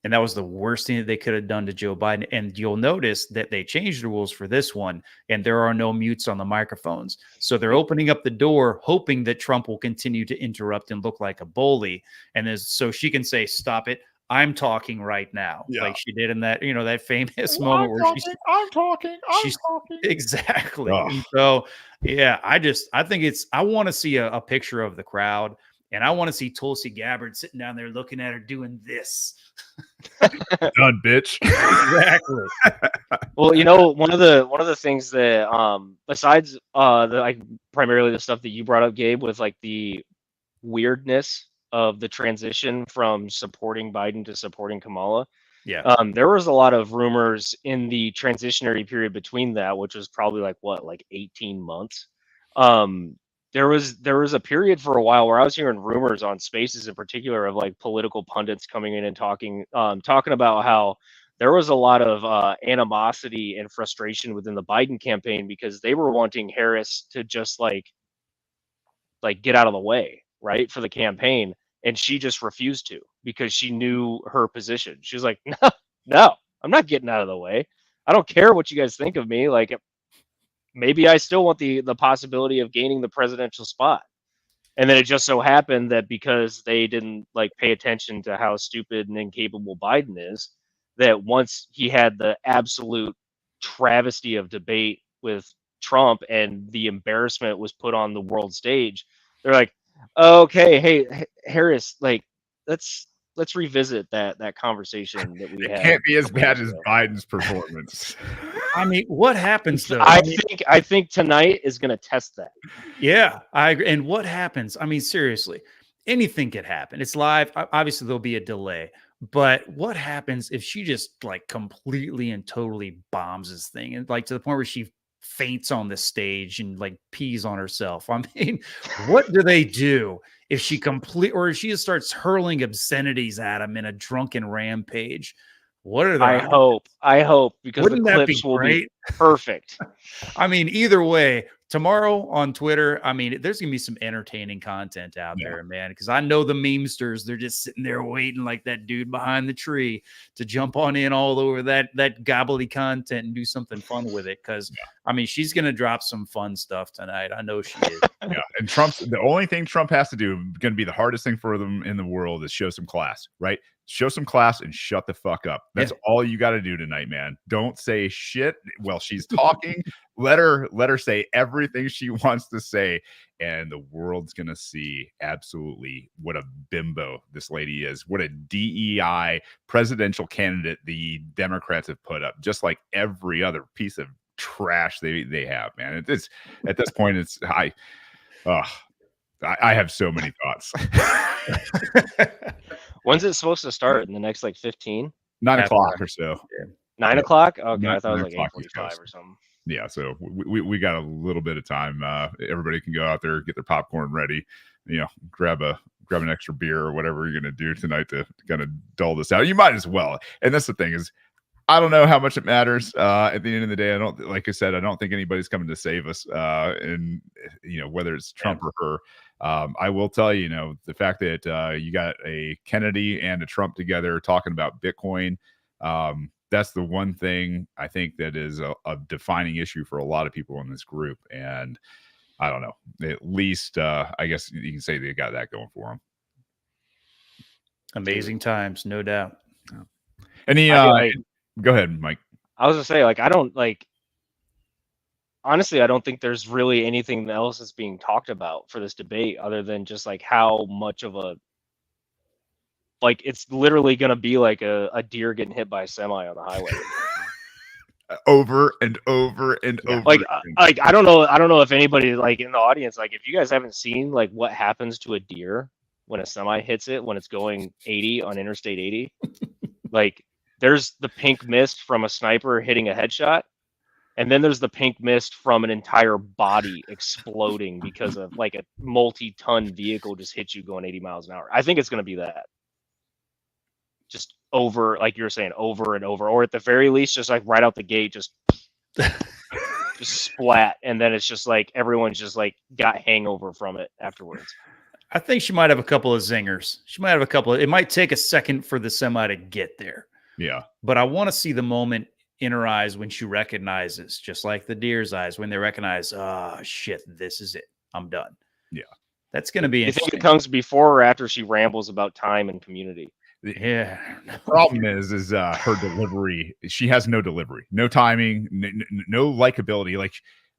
And that was the worst thing that they could have done to Joe Biden. And you'll notice that they changed the rules for this one, and there are no mutes on the microphones. So they're opening up the door, hoping that Trump will continue to interrupt and look like a bully. And so she can say, stop it. I'm talking right now. Yeah. Like she did in that, that famous moment where I'm talking. Exactly. Oh. And so, yeah, I want to see a picture of the crowd, and I want to see Tulsi Gabbard sitting down there looking at her doing this. Done, bitch. Exactly. Well, one of the things that besides primarily the stuff that you brought up, Gabe, with the weirdness of the transition from supporting Biden to supporting Kamala. Yeah. There was a lot of rumors in the transitionary period between that, which was probably 18 months. There was a period for a while where I was hearing rumors on Spaces in particular of political pundits coming in and talking about how there was a lot of animosity and frustration within the Biden campaign because they were wanting Harris to just get out of the way, right, for the campaign. And she just refused to because she knew her position. She was like, no, I'm not getting out of the way. I don't care what you guys think of me. Maybe I still want the possibility of gaining the presidential spot. And then it just so happened that because they didn't pay attention to how stupid and incapable Biden is, that once he had the absolute travesty of debate with Trump and the embarrassment was put on the world stage, they're like, okay, hey Harris, let's revisit that conversation that we had. It can't be as bad as Biden's performance. I mean, what happens though? I think tonight is going to test that. Yeah, I agree. And what happens? I mean, seriously, anything could happen. It's live. Obviously, there'll be a delay. But what happens if she just like completely and totally bombs this thing, and like to the point where she faints on the stage and like pees on herself? I mean, what do they do if she or if she just starts hurling obscenities at him in a drunken rampage? What are I hope because Wouldn't the that be clips will great? be perfect. I mean, either way, tomorrow on Twitter, I mean, there's gonna be some entertaining content out there, man. Because I know the memesters, they're just sitting there waiting like that dude behind the tree to jump on in all over that gobbly content and do something fun with it. Because I mean, she's gonna drop some fun stuff tonight. I know she is. Yeah, and the only thing Trump has to do, going to be the hardest thing for them in the world, is show some class, right? Show some class and shut the fuck up. That's all you got to do tonight, man. Don't say shit while she's talking. let her say everything she wants to say, and the world's gonna see absolutely what a bimbo this lady is. What a DEI presidential candidate the Democrats have put up, just like every other piece of trash they have, man. It's at this point, it's I have so many thoughts. When's it supposed to start? In the next like 15? 9 o'clock or so. 9 o'clock? Okay, I thought it was like 9 8:45 or something. Yeah, so we got a little bit of time. Everybody can go out there, get their popcorn ready, grab an extra beer or whatever you're gonna do tonight to kind of dull this out. You might as well. And that's the thing is, I don't know how much it matters. At the end of the day, like I said, I don't think anybody's coming to save us. And whether it's Trump or her. I will tell you, the fact that you got a Kennedy and a Trump together talking about Bitcoin, that's the one thing I think that is a defining issue for a lot of people in this group. And I don't know, at least I guess you can say they got that going for them. Amazing times, no doubt. Any go ahead, Mike. I was gonna say, honestly, I don't think there's really anything else that's being talked about for this debate other than just like how much of it's literally going to be like a deer getting hit by a semi on the highway. Over and over and over. I don't know if anybody like in the audience, like if you guys haven't seen like what happens to a deer when a semi hits it when it's going 80 on Interstate 80, like there's the pink mist from a sniper hitting a headshot. And then there's the pink mist from an entire body exploding because of like a multi-ton vehicle just hit you going 80 miles an hour. I think it's going to be that. Just over, like you were saying, over and over. Or at the very least, just like right out the gate, just splat. And then it's just like everyone's just like got hangover from it afterwards. I think she might have a couple of zingers. She might have a couple it might take a second for the semi to get there. Yeah. But I want to see the moment in her eyes when she recognizes, just like the deer's eyes, when they recognize, oh shit, this is it. I'm done. Yeah. That's going to be interesting. You think it comes before or after she rambles about time and community? Yeah. The problem is her delivery. She has no delivery, no timing, no likability. Like,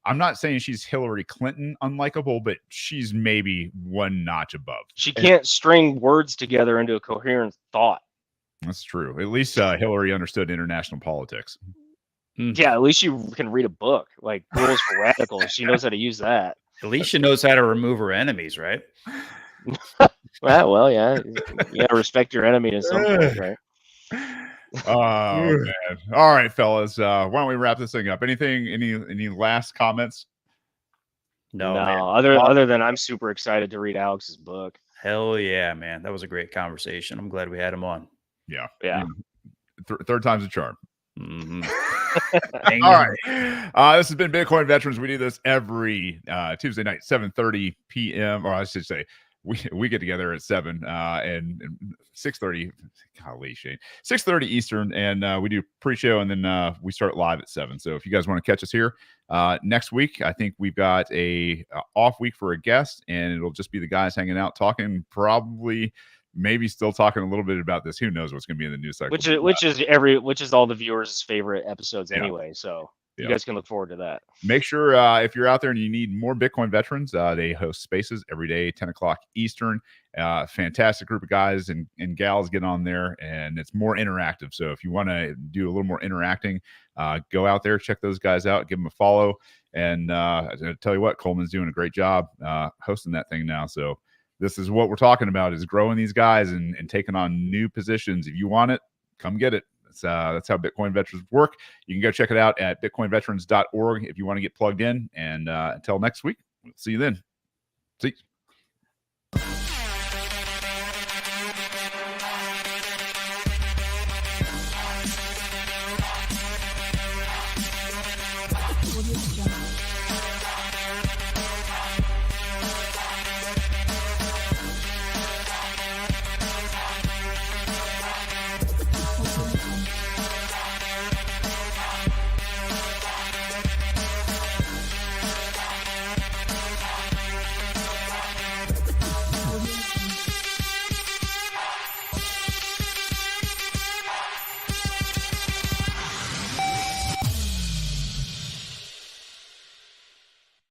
I'm not saying she's Hillary Clinton unlikable, but she's maybe one notch above. She can't string words together into a coherent thought. That's true. At least Hillary understood international politics. Yeah, at least she can read a book, like Rules for Radicals. She knows how to use that. At least she knows how to remove her enemies, right? well, yeah. You gotta respect your enemy to some point, right? Oh man. All right, fellas. Why don't we wrap this thing up? Any last comments? No, man. Man. Other than I'm super excited to read Alex's book. Hell yeah, man. That was a great conversation. I'm glad we had him on. Yeah. Third time's a charm. Mm-hmm. All right. This has been Bitcoin Veterans. We do this every Tuesday night, 7:30 p.m. Or I should say, we get together at 7 and 6:30. Golly, Shane, 6:30 Eastern, and we do pre-show, and then we start live at 7. So if you guys want to catch us here next week, I think we've got a off week for a guest, and it'll just be the guys hanging out, talking probably. Maybe still talking a little bit about this. Who knows what's going to be in the news cycle? Which is all the viewers' favorite episodes anyway. So you guys can look forward to that. Make sure if you're out there and you need more Bitcoin veterans, they host spaces every day, 10 o'clock Eastern. Fantastic group of guys and gals get on there, and it's more interactive. So if you want to do a little more interacting, go out there, check those guys out, give them a follow. And I tell you what, Coleman's doing a great job hosting that thing now. So this is what we're talking about, is growing these guys and taking on new positions. If you want it, come get it. That's how Bitcoin veterans work. You can go check it out at bitcoinveterans.org if you want to get plugged in. And until next week, we'll see you then. See you.